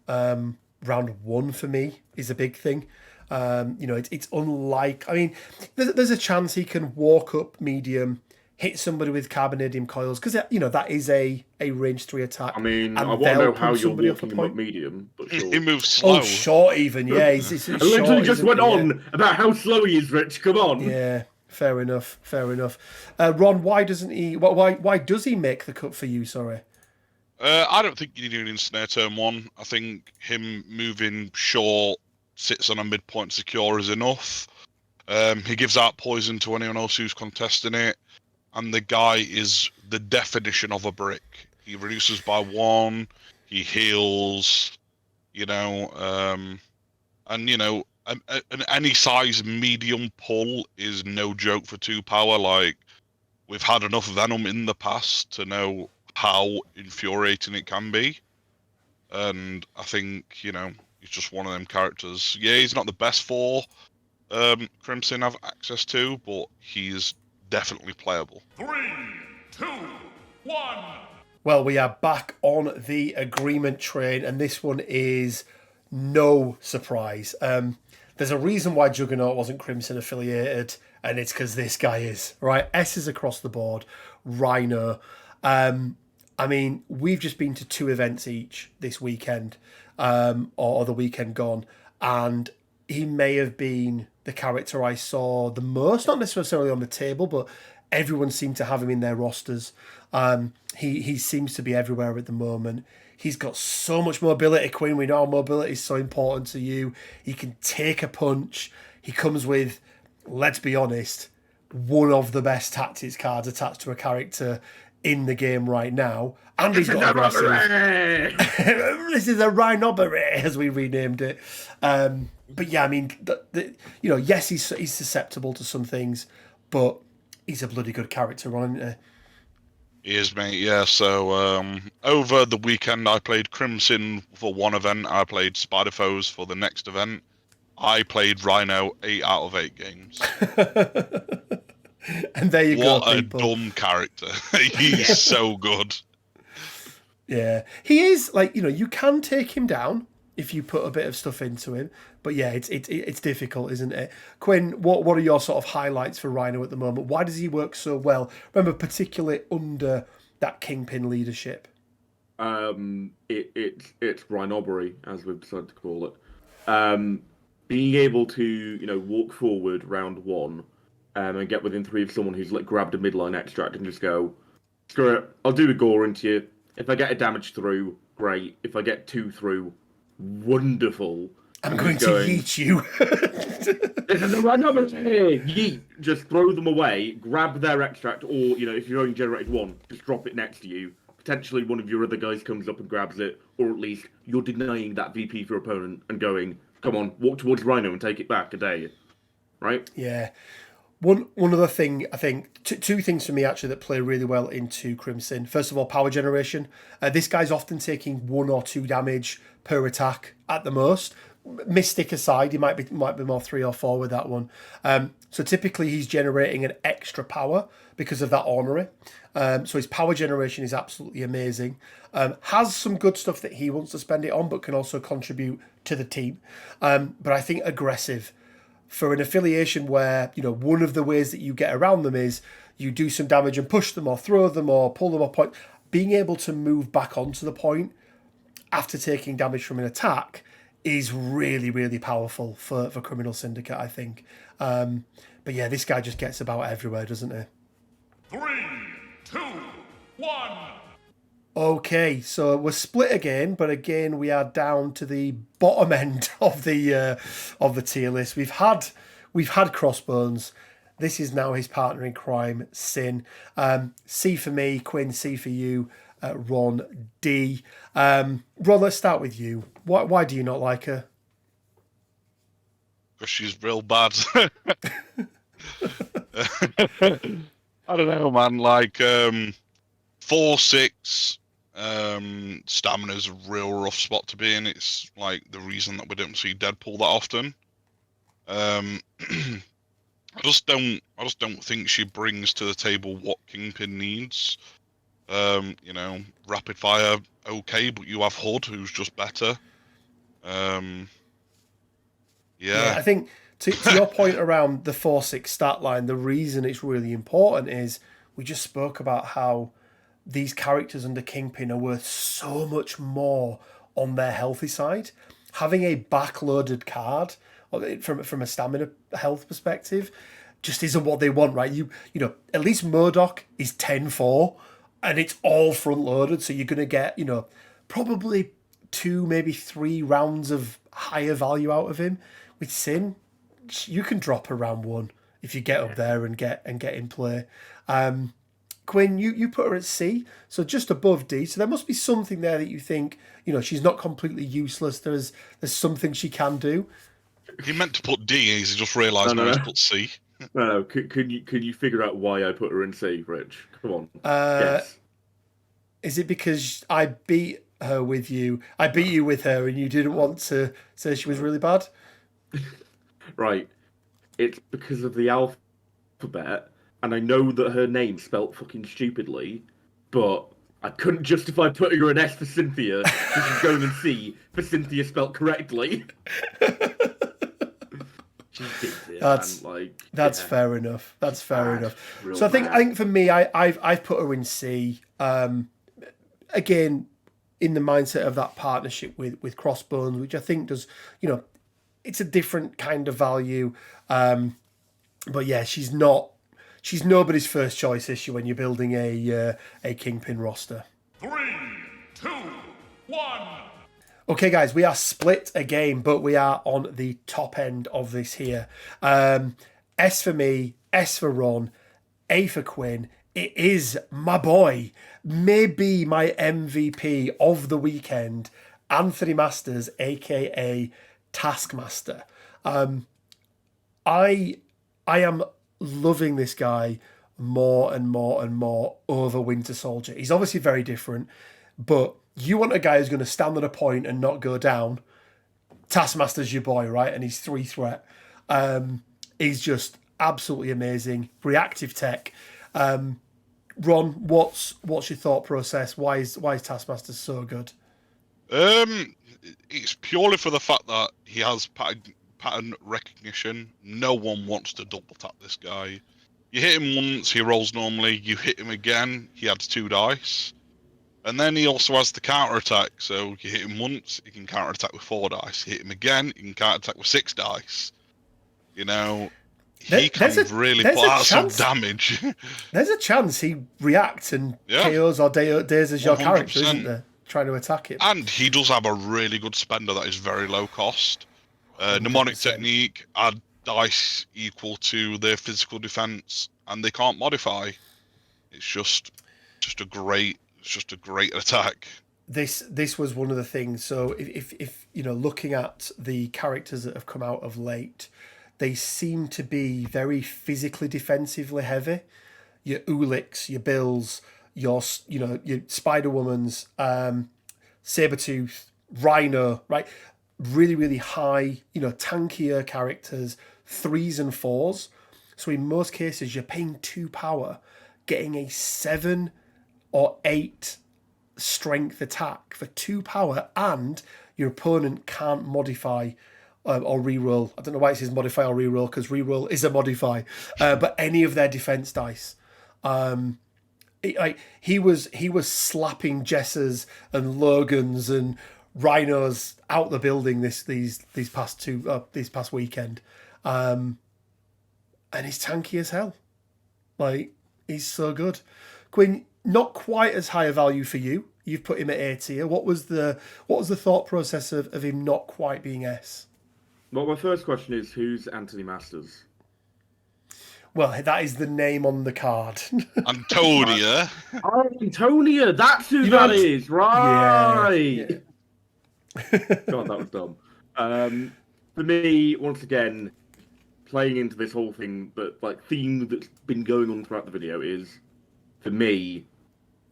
round 1 for me is a big thing. It's unlike. I mean, there's a chance he can walk up medium, hit somebody with carbonadium coils, because that is a range 3 attack. I mean, I want to know how you're walking him up medium, but sure. He moves slow. Oh, short even, yeah. He's I literally just went on about how slow he is, Rich. Come on. Yeah, fair enough. Ron, why doesn't he? Why does he make the cut for you? Sorry. I don't think you need in snare turn 1. I think him moving short, sits on a midpoint secure is enough. He gives out poison to anyone else who's contesting it, and the guy is the definition of a brick. He reduces by 1, he heals, and any size medium pull is no joke for 2 power. Like, we've had enough Venom in the past to know how infuriating it can be, and I think he's just one of them characters. Yeah, he's not the best for Crimson have access to, but he's definitely playable. 3, 2, 1. Well, we are back on the agreement train, and this one is no surprise. There's a reason why Juggernaut wasn't Crimson affiliated, and it's because this guy is, right? S is across the board. Rhino. I mean, we've just been to 2 events each this weekend, or the weekend gone, and he may have been the character I saw the most, not necessarily on the table, but everyone seemed to have him in their rosters. He seems to be everywhere at the moment. He's got so much mobility, Quinn. We know mobility is so important to you. He can take a punch. He comes with, let's be honest, one of the best tactics cards attached to a character in the game right now, and he's got aggressive. This is a rhinobbery, as we renamed it. But yeah, I mean, yes, he's susceptible to some things, but he's a bloody good character, isn't he? He is, mate. Yeah. So over the weekend, I played Crimson for one event. I played Spider Foes for the next event. I played Rhino 8 out of 8 games. And there you go, What a people. dumb character. He's so good. Yeah, he is like, you can take him down if you put a bit of stuff into him, but yeah, it's difficult, isn't it? Quinn, what are your sort of highlights for Rhino at the moment? Why does he work so well? Remember, particularly under that Kingpin leadership. It's Rhinobery, as we've decided to call it. Being able to walk forward round one, and get within 3 of someone who's grabbed a midline extract and just go, screw it, I'll do a gore into you. If I get a damage through, great. If I get 2 through, wonderful. I'm going to yeet you. This is a Rhinobery! Yeet! Just throw them away, grab their extract, or if you've only generated 1, just drop it next to you. Potentially one of your other guys comes up and grabs it, or at least you're denying that VP for your opponent and going, come on, walk towards Rhino and take it back a day. Right? Yeah. One other thing, I think, two things for me actually that play really well into Crimson. First of all, power generation. This guy's often taking 1 or 2 damage per attack at the most. Mystic aside, he might be more 3 or 4 with that one. So typically he's generating an extra power because of that ornery. So his power generation is absolutely amazing. Has some good stuff that he wants to spend it on, but can also contribute to the team. But I think aggressive. For an affiliation where, one of the ways that you get around them is you do some damage and push them or throw them or pull them off point, being able to move back onto the point after taking damage from an attack is really, really powerful for Criminal Syndicate, I think. But yeah, this guy just gets about everywhere, doesn't he? 3, 2, 1. Okay, so we're split again, but again we are down to the bottom end of the tier list. We've had Crossbones. This is now his partner in crime, Sin. C for me, Quinn. C for you, Ron. D. Ron, let's start with you. Why do you not like her? Because she's real bad. I don't know, man. 4-6. Stamina's a real rough spot to be in. It's the reason that we don't see Deadpool that often. I just don't think she brings to the table what Kingpin needs. Rapid fire, okay, but you have Hood, who's just better. Yeah, I think to your point around the 4-6 stat line, the reason it's really important is we just spoke about how these characters under Kingpin are worth so much more on their healthy side. Having a backloaded card from a stamina health perspective just isn't what they want, right? You know, at least Modoc is 10-4 and it's all front loaded, so you're gonna get, probably 2, maybe 3 rounds of higher value out of him. With Sin, you can drop around 1 if you get up there and get in play. Quinn, you put her at C, so just above D. So there must be something there that you think, she's not completely useless. There's something she can do. He meant to put D, and he's just realised he's put C. No. Can you figure out why I put her in C, Rich? Come on. Yes. Is it because I beat her with you? I beat you with her, and you didn't want to say she was really bad? Right. It's because of the alphabet. And I know that her name's spelt fucking stupidly, but I couldn't justify putting her an S for Cynthia, because she's going in C for Cynthia spelt correctly. That's fair enough. That's fair enough. So I think for me, I've put her in C. Again, in the mindset of that partnership with Crossbones, which I think does, it's a different kind of value. But yeah, she's nobody's first choice issue when you're building a Kingpin roster. 3, 2, 1. Okay, guys, we are split again, but we are on the top end of this here. S for me, S for Ron, A for Quinn. It is my boy, maybe my MVP of the weekend, Anthony Masters, aka Taskmaster. I am loving this guy more and more and more over Winter Soldier. He's obviously very different, but you want a guy who's going to stand on a point and not go down. Taskmaster's your boy, right? And he's 3 threat. He's just absolutely amazing. Reactive tech. Ron, what's your thought process? Why is Taskmaster so good? It's purely for the fact that he has pattern recognition. No one wants to double tap this guy. You hit him once, he rolls normally. You hit him again, he adds 2 dice. And then he also has the counter attack. So you hit him once, he can counter attack with 4 dice. You hit him again, he can counter attack with 6 dice. You know, he can really put out some damage. There's a chance he reacts and KOs or dazes your character, isn't there? Trying to attack him. And he does have a really good spender that is very low cost. Mnemonic technique, add dice equal to their physical defense, and they can't modify. It's just a great attack. This was one of the things. So if you know, looking at the characters that have come out of late, they seem to be very physically defensively heavy. Your Uliks, your Bills, your Spider-Woman's, Sabretooth, Rhino, right? Really, really high, tankier characters, 3s and 4s. So in most cases, you're paying 2 power, getting a 7 or 8 strength attack for 2 power, and your opponent can't modify or reroll. I don't know why it says modify or reroll, because reroll is a modify, but any of their defense dice. He was slapping Jessers and Logans and Rhinos out the building these past weekend, and he's tanky as hell. Like, he's so good. Quinn, not quite as high a value for you. You've put him at A tier. What was the thought process of him not quite being S? Well, my first question is, who's Anthony Masters? Well, that is the name on the card. Antonia. Oh, Antonia, that's who that is, right? Yeah. God, that was dumb. For me, once again, playing into this whole thing, but like theme that's been going on throughout the video is, for me,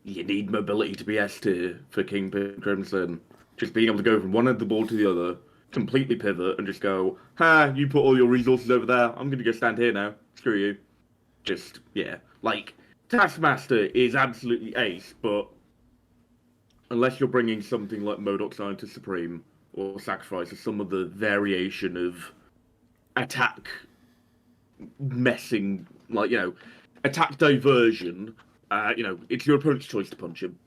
you need mobility to be S tier for Kingpin Crimson. Just being able to go from one end of the board to the other, completely pivot, and just go, you put all your resources over there, I'm going to go stand here now. Screw you. Just, yeah. Like, Taskmaster is absolutely ace, but unless you're bringing something like Modoc Scientist Supreme or Sacrifice or some other variation of attack messing, like, attack diversion, it's your opponent's choice to punch him.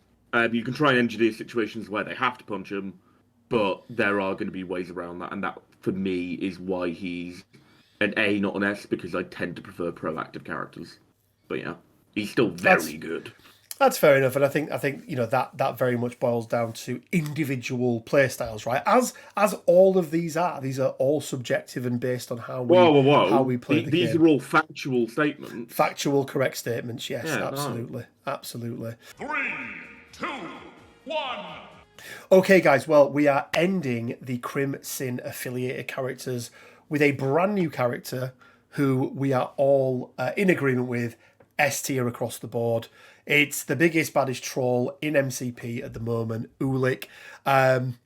You can try and engineer situations where they have to punch him, but there are going to be ways around that, and that, for me, is why he's an A, not an S, because I tend to prefer proactive characters. But yeah, he's still very good. That's fair enough, and I think that very much boils down to individual playstyles, right? As all of these are all subjective and based on how we how we play the game. These are all factual statements. Factual, correct statements. Yes, Yeah, absolutely, absolutely. 3, 2, 1. Okay, guys. Well, we are ending the Crimson affiliated characters with a brand new character who we are all in agreement with, S tier across the board. It's the biggest, baddest troll in MCP at the moment, Ulik.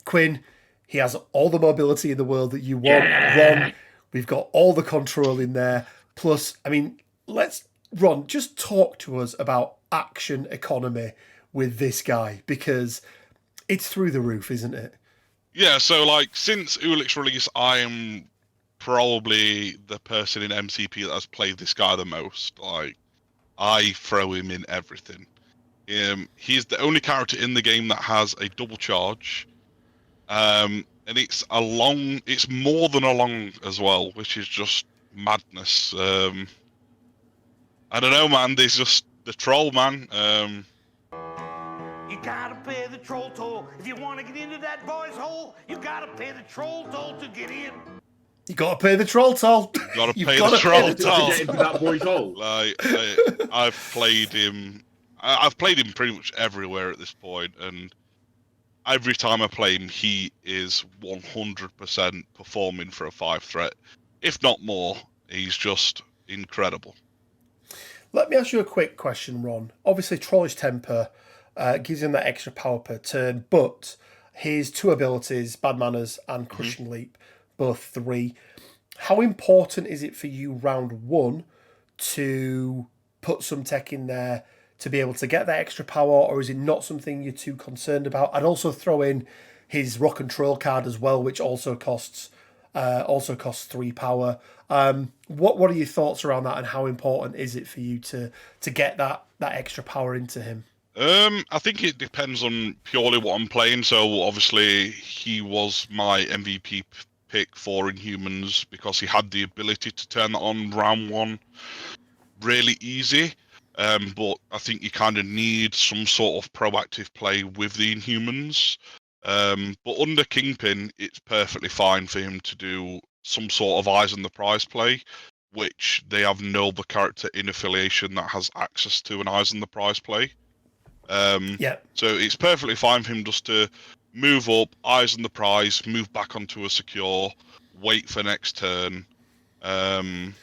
Quinn, he has all the mobility in the world that you want. Yeah. Ron, we've got all the control in there. Plus, I mean, Ron, just talk to us about action economy with this guy, because it's through the roof, isn't it? Yeah, so like since Ulik's release, I am probably the person in MCP that has played this guy the most. Like, I throw him in everything. He's the only character in the game that has a double charge, and it's more than a long as well, which is just madness. I don't know, man. There's just the troll, man. You gotta pay the troll toll. If you want to get into that boy's hole, you gotta pay the troll toll to get in. You got to pay the troll toll. Gotta pay the troll toll. Get into that boy's hole. I've played him. I've played him pretty much everywhere at this point, and every time I play him, he is 100% performing for a 5 threat, if not more. He's just incredible. Let me ask you a quick question, Ron. Obviously, Trollish Temper gives him that extra power per turn, but his 2 abilities, Bad Manners and Crushing Leap, both 3. How important is it for you round 1 to put some tech in there to be able to get that extra power, or is it not something you're too concerned about? I'd also throw in his Rock and Troll card as well, which also costs 3 power. What are your thoughts around that, and how important is it for you to get that extra power into him? I think it depends on purely what I'm playing. So obviously he was my MVP pick for Inhumans because he had the ability to turn that on round 1 really easy. But I think you kind of need some sort of proactive play with the Inhumans. But under Kingpin, it's perfectly fine for him to do some sort of eyes on the prize play, which they have no other character in affiliation that has access to an eyes on the prize play. So it's perfectly fine for him just to move up, eyes on the prize, move back onto a secure, wait for next turn. And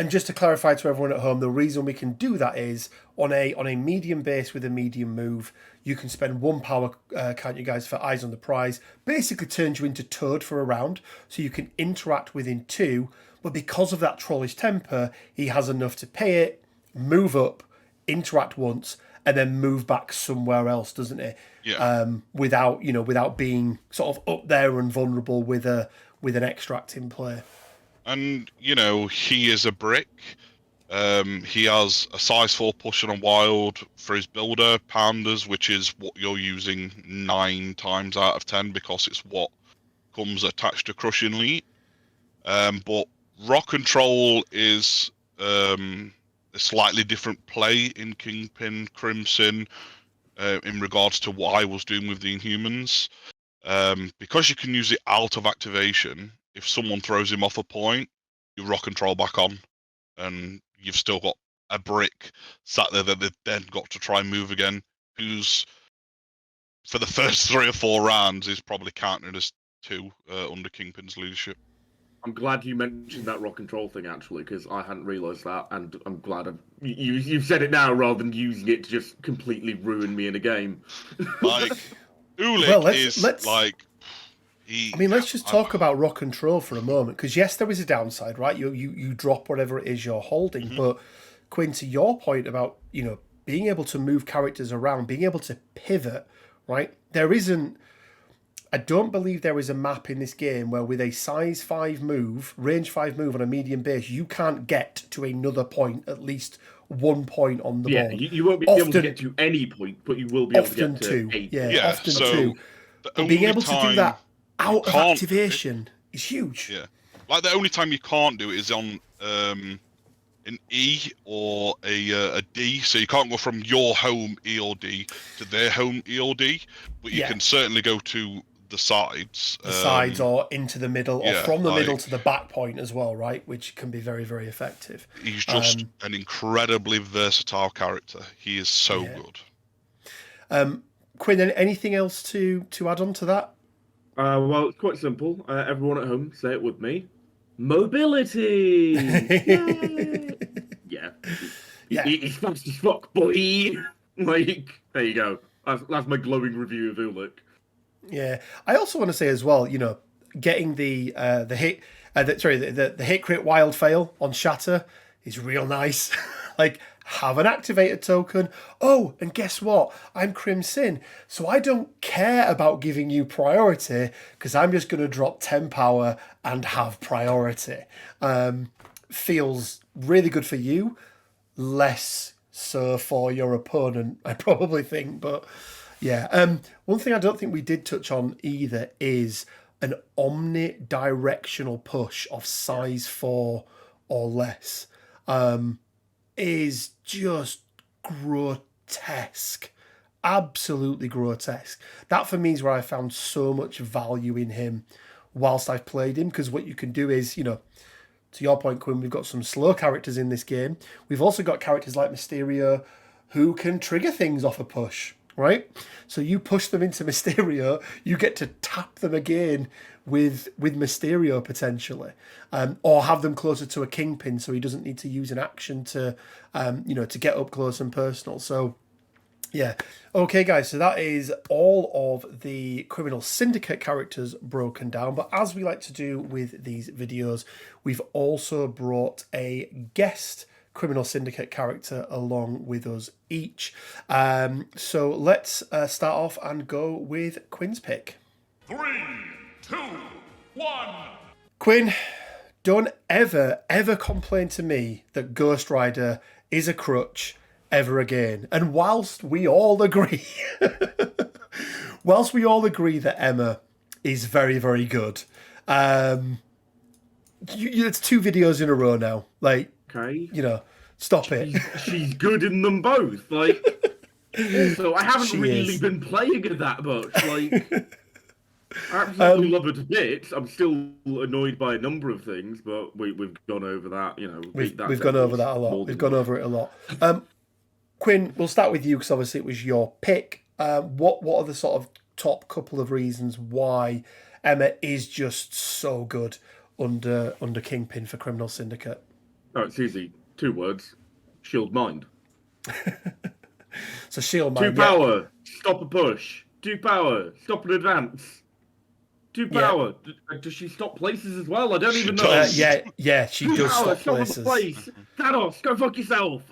just to clarify to everyone at home, the reason we can do that is on a medium base with a medium move, you can spend 1 power, can't you guys, for eyes on the prize. Basically turns you into Toad for a round, so you can interact within 2. But because of that trollish temper, he has enough to pay it, move up, interact once, and then move back somewhere else, doesn't it? Yeah. Without being sort of up there and vulnerable with an extract in play. And, he is a brick. He has a size 4 push on a wild for his builder, Pounders, which is what you're using 9 times out of 10 because it's what comes attached to Crushing Leap. But Rock and Troll is a slightly different play in Kingpin Crimson in regards to what I was doing with the Inhumans. Because you can use it out of activation, if someone throws him off a point, you Rock and Troll back on, and you've still got a brick sat there that they've then got to try and move again, who's, for the first 3 or 4 rounds, is probably counted as 2 under Kingpin's leadership. I'm glad you mentioned that Rock and Troll thing, actually, because I hadn't realised that, and I'm glad you've said it now rather than using it to just completely ruin me in a game. Like, Ulik let's just talk about Rock and Troll for a moment, because yes, there is a downside, right? You drop whatever it is you're holding, but Quinn, to your point about being able to move characters around, being able to pivot, right? I don't believe there is a map in this game where with a size 5 move, range 5 move on a medium base, you can't get to another point, at least 1 point on the board. You won't be able to get to any point, but you will be able to get to 2. 8. Yeah, often 2. But being able to do that out of activation is huge. Yeah. Like, the only time you can't do it is on an E or a D, so you can't go from your home E or D to their home E or D, but you can certainly go to the sides. The sides or into the middle, or from the middle to the back point as well, right? Which can be very, very effective. He's just an incredibly versatile character. He is so good. Quinn, anything else to add on to that? Well, it's quite simple. Everyone at home, say it with me. Mobility! Yeah. He's fast as fuck, boy! Like, there you go. That's my glowing review of Ulik. Yeah. I also want to say as well, getting the hit crit wild fail on Shatter is real nice. Like, have an activated token. Oh, and guess what? I'm Crimson, so I don't care about giving you priority because I'm just going to drop 10 power and have priority. Feels really good for you, less so for your opponent, I probably think. But yeah, one thing I don't think we did touch on either is an omnidirectional push of size 4 or less. Is just grotesque. Absolutely grotesque. That for me is where I found so much value in him whilst I've played him, because what you can do is, to your point, Quinn, we've got some slow characters in this game. We've also got characters like Mysterio who can trigger things off a push, right? So you push them into Mysterio, you get to tap them again with Mysterio potentially, or have them closer to a Kingpin so he doesn't need to use an action to get up close and personal. So Yeah. Okay, guys, so that is all of the Criminal Syndicate characters broken down. But as we like to do with these videos, we've also brought a guest Criminal Syndicate character along with us each. So let's start off and go with Quinn's pick. 3, 2, 1. Quinn, don't ever complain to me that Ghost Rider is a crutch ever again. And whilst we all agree, that Emma is very, very good, it's 2 videos in a row now. Like, Okay. Stop it. She's good in them both. Like, also, I haven't She really is. been playing her that much. Like, I absolutely love her to bits. I'm still annoyed by a number of things, but we've gone over that. We've gone over that a lot. We've gone over it a lot. Quinn, we'll start with you because obviously it was your pick. What are the sort of top couple of reasons why Emma is just so good under Kingpin for Criminal Syndicate? Oh, it's easy. 2 words. Shield mind. So Shield 2 Man, power. Stop a push. 2 power. Stop an advance. 2 power. Does she stop places as well? I don't even know. she 2 does power. stop Stop a places. place. Thanos, go fuck yourself.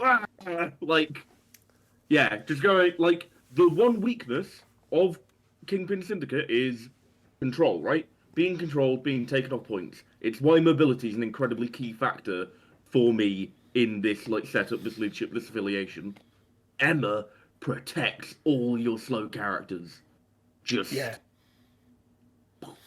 Just go. Like, the one weakness of Kingpin Syndicate is control, right? Being controlled, being taken off points. It's why mobility is an incredibly key factor for me in this setup, this leadership, this affiliation. Emma protects all your slow characters. Yeah. Well,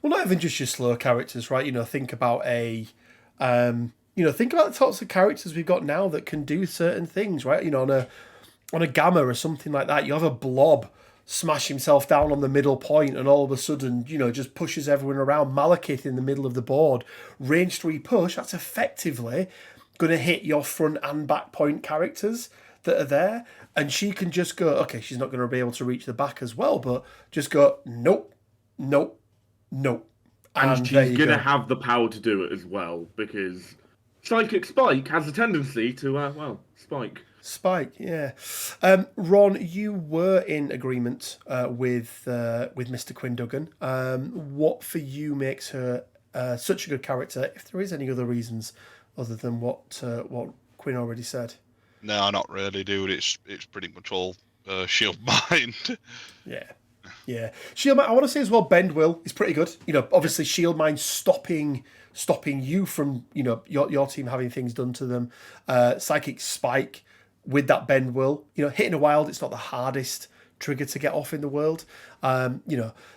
not even just your slow characters, right? Think about think about the types of characters we've got now that can do certain things, right? On a Gamma or something like that, you have a Blob smash himself down on the middle point and all of a sudden, just pushes everyone around. Malekith in the middle of the board. Range 3 push, that's effectively going to hit your front and back point characters that are there. And she can just go, okay, she's not going to be able to reach the back as well, but just go, nope. And she's going to have the power to do it as well, because Psychic Spike has a tendency to, spike. Spike, yeah. Ron, you were in agreement with Mr. Quinn Duggan. What for you makes her such a good character? If there is any other reasons other than what Quinn already said. No, not really, dude. It's pretty much all Shield Mind. Yeah. Shield Mind. I want to say as well, Bend Will is pretty good. Obviously Shield Mind stopping you from your team having things done to them. Psychic Spike. With that Bend Will, hitting a wild, it's not the hardest trigger to get off in the world. To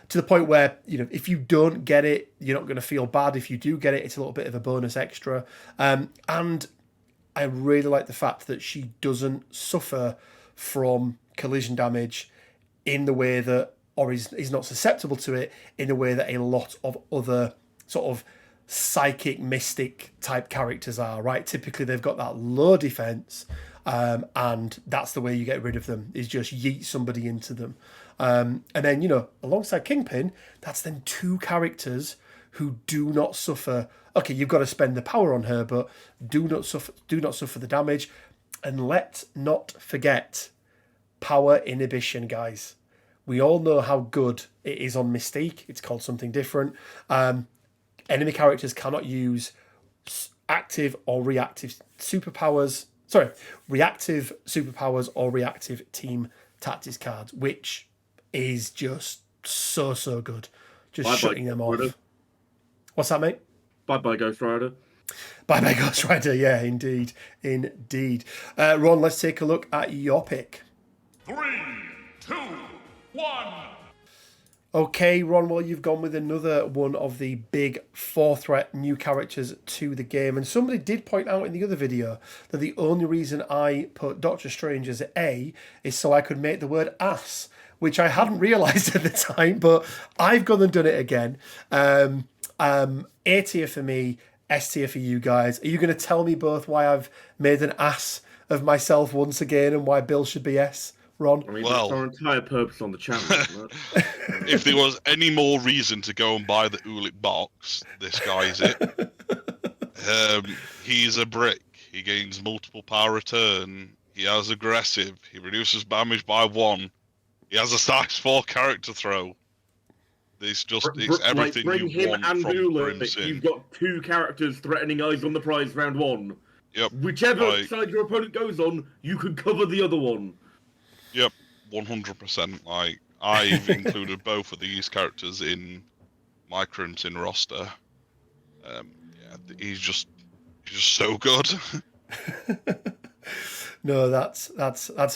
the point where, if you don't get it, you're not going to feel bad. If you do get it, it's a little bit of a bonus extra. And I really like the fact that she doesn't suffer from collision damage in the way that, or is not susceptible to it in the way that a lot of other sort of psychic mystic type characters are, right? Typically they've got that low defense. And that's the way you get rid of them, is just yeet somebody into them. And then, alongside Kingpin, that's then 2 characters who do not suffer. Okay, you've got to spend the power on her, but do not suffer the damage. And let's not forget power inhibition, guys. We all know how good it is on Mystique. It's called something different. Enemy characters cannot use active or reactive superpowers. Reactive superpowers or reactive team tactics cards, which is just so good. Just shutting them off. Rider. What's that, mate? Bye-bye, Ghost Rider. Bye-bye, Ghost Rider. Yeah, indeed. Ron, let's take a look at your pick. 3, 2, 1. Okay, Ron, well, you've gone with another one of the big 4-threat new characters to the game. And somebody did point out in the other video that the only reason I put Doctor Strange as A is so I could make the word ass, which I hadn't realised at the time, but I've gone and done it again. A tier for me, S tier for you guys. Are you going to tell me both why I've made an ass of myself once again and why Bill should be S? Ron? I mean, that's our entire purpose on the channel, isn't it? If there was any more reason to go and buy the Ulik box, this guy's it. He's a brick. He gains multiple power return. He has aggressive. He reduces damage by 1. He has a size 4 character throw. It's everything bring you him want and from Bullseye. Crimson. You've got 2 characters threatening eyes on the prize round 1. Yep. Whichever side your opponent goes on, you can cover the other one. Yep, 100%. Like, I've included both of these characters in my Crimson roster. He's just so good. No, that's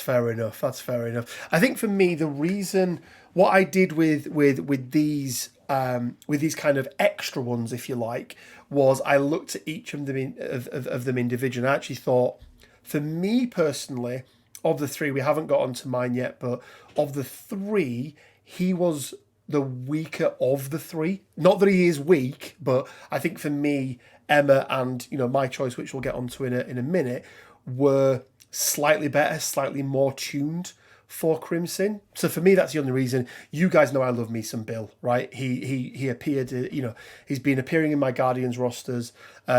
fair enough. That's fair enough. I think for me, the reason what I did with these kind of extra ones, if you like, was I looked at each of them of them individually. And I actually thought, for me personally, of the 3, we haven't got onto mine yet, but of the 3, he was the weaker of the 3. Not that he is weak, but I think for me, Emma and my choice, which we'll get onto in a minute, were slightly better, slightly more tuned for Crimson. So for me, that's the only reason. You guys know I love me some Bill, right? He appeared, he's been appearing in my Guardians rosters.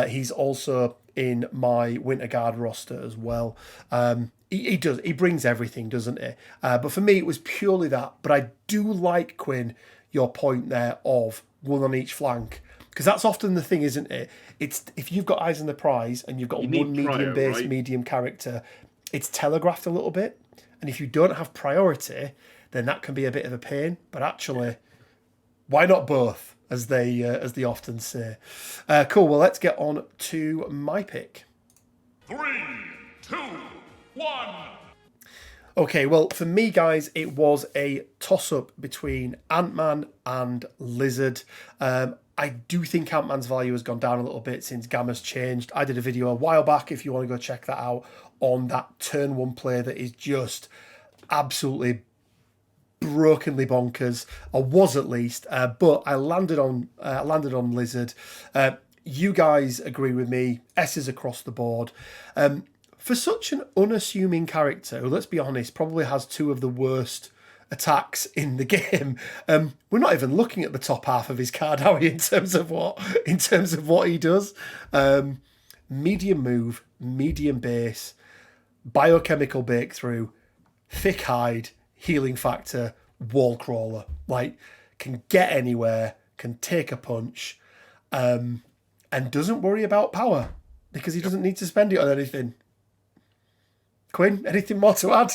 He's also in my Winter Guard roster as well. He brings everything, doesn't he? But for me, it was purely that. But I do like, Quinn, your point there of 1 on each flank. Because that's often the thing, isn't it? It's if you've got eyes on the prize and you've got one medium base, right? Medium character, it's telegraphed a little bit. And if you don't have priority, then that can be a bit of a pain. But actually, why not both, as they often say? Cool. Well, let's get on to my pick. 3, 2, 1. Okay, well, for me, guys, it was a toss-up between Ant-Man and Lizard. I do think Ant-Man's value has gone down a little bit since Gamma's changed. I did a video a while back, if you want to go check that out, on that turn 1 play that is just absolutely brokenly bonkers, or was at least. But I landed on Lizard. You guys agree with me. S's across the board. For such an unassuming character, who, let's be honest, probably has 2 of the worst attacks in the game, we're not even looking at the top half of his card, are we, in terms of what he does? Medium move, medium base, biochemical breakthrough, thick hide, healing factor, wall crawler. Like, can get anywhere, can take a punch, and doesn't worry about power because he doesn't need to spend it on anything. Quinn, anything more to add?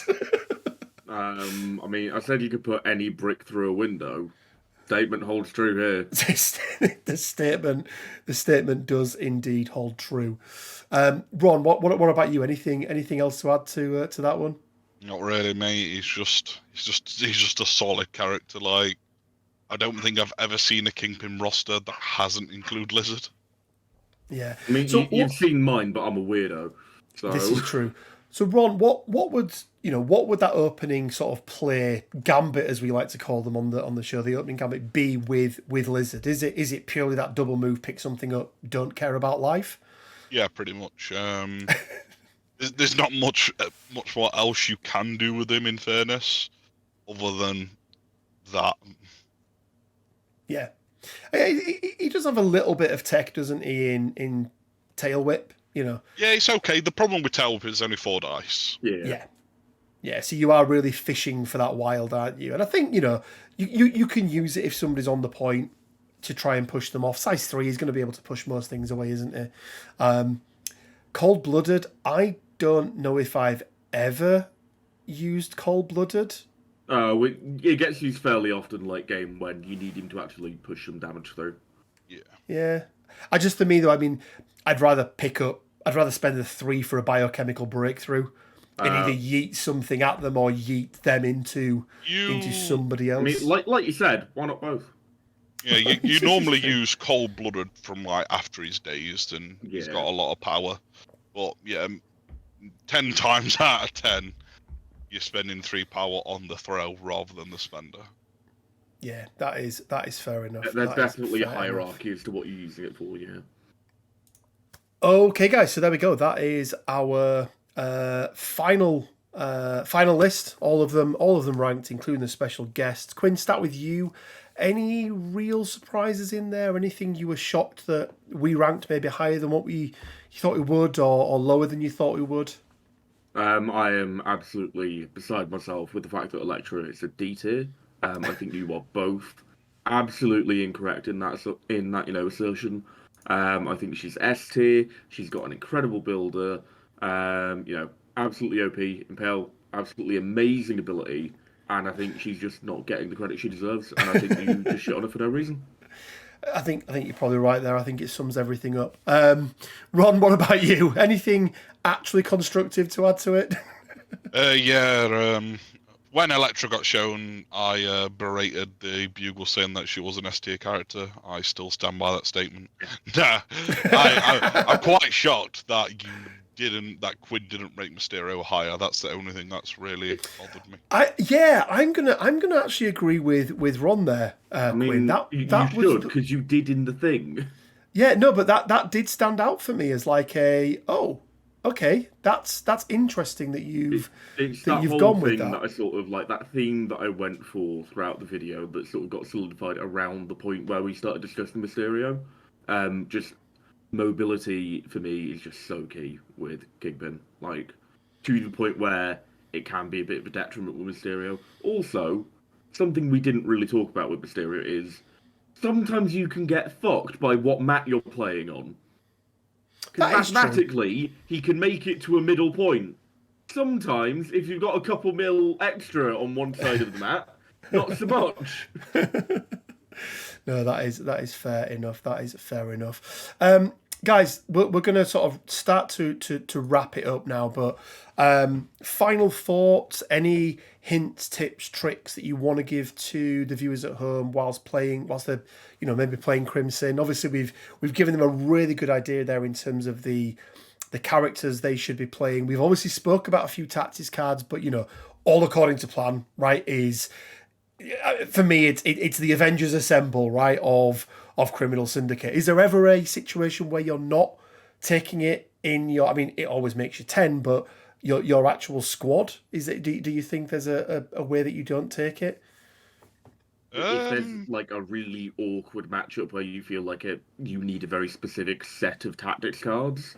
I mean, I said you could put any brick through a window. Statement holds true here. The statement does indeed hold true. Ron, what about you? Anything else to add to that one? Not really, mate. He's just a solid character. Like, I don't think I've ever seen a Kingpin roster that hasn't included Lizard. Yeah, I mean, so you've seen mine, but I'm a weirdo. So this is true. So Ron, what would that opening sort of play gambit, as we like to call them on the show, the opening gambit, be with Lizard? Is it purely that double move, pick something up, don't care about life? Yeah, pretty much. There's not much what else you can do with him, in fairness, other than that. Yeah, he does have a little bit of tech, doesn't he? In tail whip. Yeah, it's okay. The problem with tail whip is only 4 dice. Yeah. So you are really fishing for that wild, aren't you? And I think you can use it if somebody's on the point to try and push them off. Size 3 is going to be able to push most things away, isn't it? Cold blooded. I don't know if I've ever used cold blooded. It gets used fairly often late game when you need him to actually push some damage through. Yeah. For me though, I mean, I'd rather spend the 3 for a biochemical breakthrough and either yeet something at them or yeet them into somebody else. I mean, like you said, why not both? Yeah, you normally use cold blooded from like after he's dazed and he's got a lot of power. But 10 times out of 10, you're spending 3 power on the throw rather than the spender. Yeah, that is fair enough. There's definitely a hierarchy as to what you're using it for, yeah. Okay, guys, so there we go. That is our final list. All of them ranked, including the special guests. Quinn, start with you. Any real surprises in there? Anything you were shocked that we ranked maybe higher than what you thought we would, or lower than you thought we would? I am absolutely beside myself with the fact that Electra is a D tier. I think you are both absolutely incorrect in that assertion. I think she's S tier. She's got an incredible builder. Absolutely OP, Impale, absolutely amazing ability, and I think she's just not getting the credit she deserves. And I think you just shit on her for no reason. I think you're probably right there. I think it sums everything up. Ron, what about you? Anything actually constructive to add to it? When Electra got shown, I berated the Bugle saying that she was an S tier character. I still stand by that statement. Nah, I'm quite shocked that Quinn didn't rate Mysterio higher. That's the only thing that's really bothered me. I'm gonna actually agree with Ron there, Quinn. You That was should, because you did in the thing. yeah, no, but that did stand out for me as like okay, that's interesting that you've It's that that you've whole gone thing with that that. I sort of like, that theme that I went for throughout the video that sort of got solidified around the point where we started discussing Mysterio. Just mobility for me is just so key with Kingpin, like to the point where it can be a bit of a detriment with Mysterio. Also, something we didn't really talk about with Mysterio is sometimes you can get fucked by what mat you're playing on. Because That is true. mathematically, he can make it to a middle point. Sometimes, if you've got a couple mil extra on one side of the mat, not so much. No, that is fair enough. That is fair enough. Guys, we're going to sort of start to wrap it up now, but final thoughts, any hints, tips, tricks that you want to give to the viewers at home whilst they're, maybe playing Crimson. Obviously, we've given them a really good idea there in terms of the characters they should be playing. We've obviously spoke about a few tactics cards, but all according to plan, right? Is for me, it's the Avengers Assemble, right, of Criminal Syndicate. Is there ever a situation where you're not taking it in your? I mean, it always makes you 10, but your actual squad, is it? Do you think there's a way that you don't take it? If there's like a really awkward matchup where you feel like you need a very specific set of tactics cards,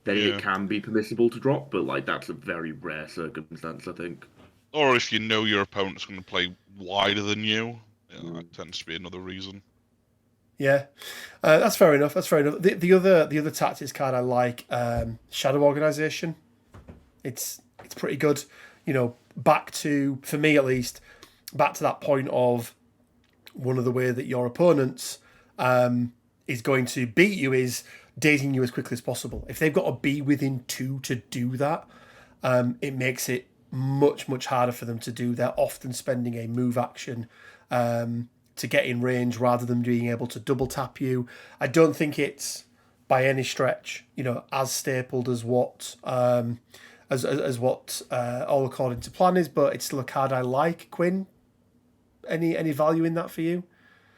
then it can be permissible to drop, but like that's a very rare circumstance, I think. Or if you know your opponent's going to play wider than you, that tends to be another reason. Yeah, that's fair enough. That's fair enough. The other tactics card I like, Shadow Organization. It's pretty good. Back to, for me at least, back to that point of one of the way that your opponents is going to beat you is dazing you as quickly as possible. If they've got to be within 2 to do that, it makes it much, much harder for them to do. They're often spending a move action to get in range rather than being able to double tap you. I don't think it's by any stretch, as stapled as what as what all according to plan is, but it's still a card I like. Quinn, any value in that for you?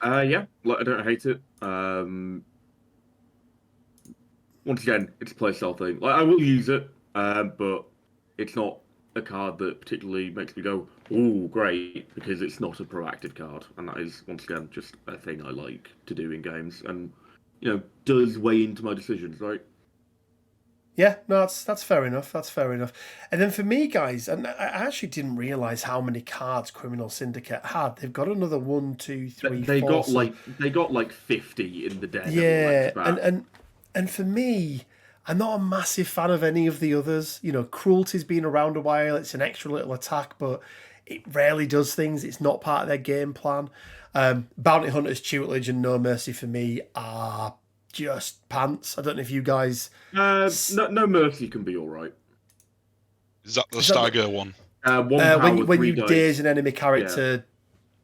Yeah, I don't hate it. Once again, it's a playstyle thing. I will use it, but it's not a card that particularly makes me go, "Ooh, great," because it's not a proactive card, and that is once again just a thing I like to do in games, and does weigh into my decisions, right? Yeah, no, that's fair enough. That's fair enough. And then for me, guys, and I actually didn't realize how many cards Criminal Syndicate had. They've got another 1, 2, 3, They 4. got like 50 in the Daredevil. Yeah, and for me, I'm not a massive fan of any of the others. Cruelty's been around a while. It's an extra little attack, but it rarely does things. It's not part of their game plan. Bounty Hunter's Tutelage and No Mercy for me are just pants. I don't know if you guys... No Mercy can be all right. Is that the stagger one? When you daze an enemy character,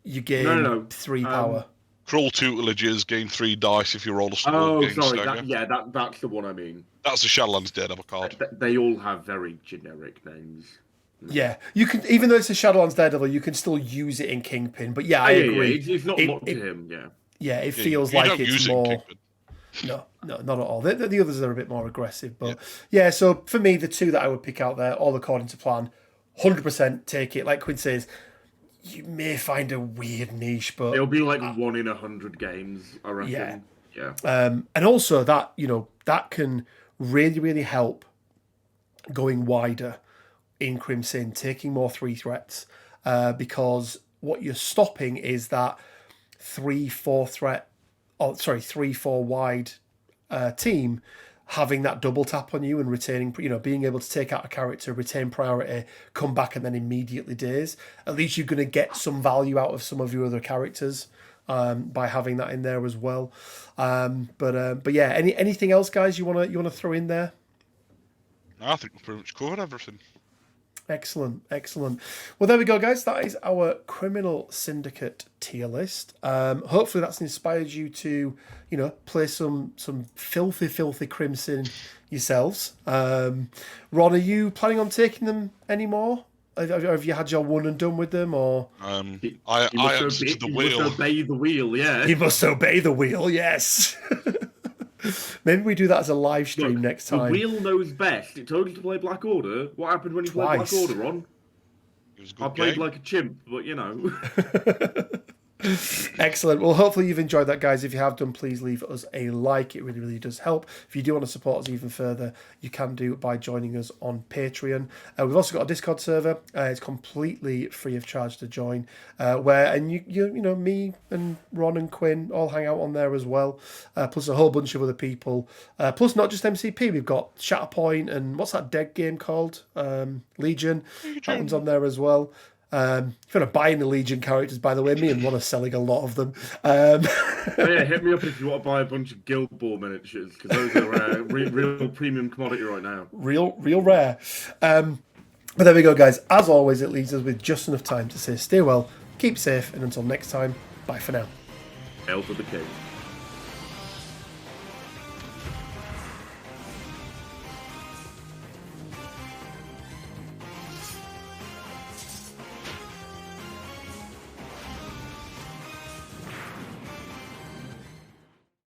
you gain 3 power. Cruel Tutelages gain 3 dice if you roll a score. Oh, sorry. That's the one I mean. That's the Shadowlands Daredevil card. They all have very generic names. Yeah, you can, even though it's a Shadowlands Daredevil, you can still use it in Kingpin. But yeah, I agree. It's not locked to him. Yeah. Yeah, it feels like it's more. It No, not at all. The others are a bit more aggressive, but yeah. So for me, the 2 that I would pick out there, all according to plan, 100% take it. Like Quinn says, you may find a weird niche, but it'll be like 1 in 100 games, I reckon. Yeah. And also that that can really, really help going wider in Crimson, taking more 3 threats, because what you're stopping is that 3-4 wide team having that double tap on you and retaining, being able to take out a character, retain priority, come back and then immediately daze. At least you're going to get some value out of some of your other characters by having that in there as well. But yeah, anything else, guys, you wanna throw in there? I think we've pretty much covered everything. Excellent. Well, there we go, guys. That is our Criminal Syndicate tier list. Hopefully that's inspired you to, play some filthy Crimson yourselves. Ron, are you planning on taking them anymore? Have you had your one and done with them, or? I answer to the wheel. You must obey the wheel, yeah. You must obey the wheel, yes. Maybe we do that as a live stream next time. The wheel knows best. It told you to play Black Order. What happened when you played Black Order, Ron? It was a good I played game. like a chimp, but Excellent. Well, hopefully you've enjoyed that, guys. If you have done, please leave us a like. It really does help. If you do want to support us even further, you can do by joining us on Patreon. We've also got a Discord server. It's completely free of charge to join, me and Ron and Quinn all hang out on there as well. Plus a whole bunch of other people. Plus not just MCP. We've got Shatterpoint and what's that dead game called? Legion. That one's on there as well. If you want to buy the Legion characters, by the way, me and Ron are selling a lot of them. Yeah, hit me up if you want to buy a bunch of Guild Ball miniatures, because those are real premium commodity right now. Real rare. But there we go, guys. As always, it leaves us with just enough time to say stay well, keep safe, and until next time, bye for now. Hail to the king.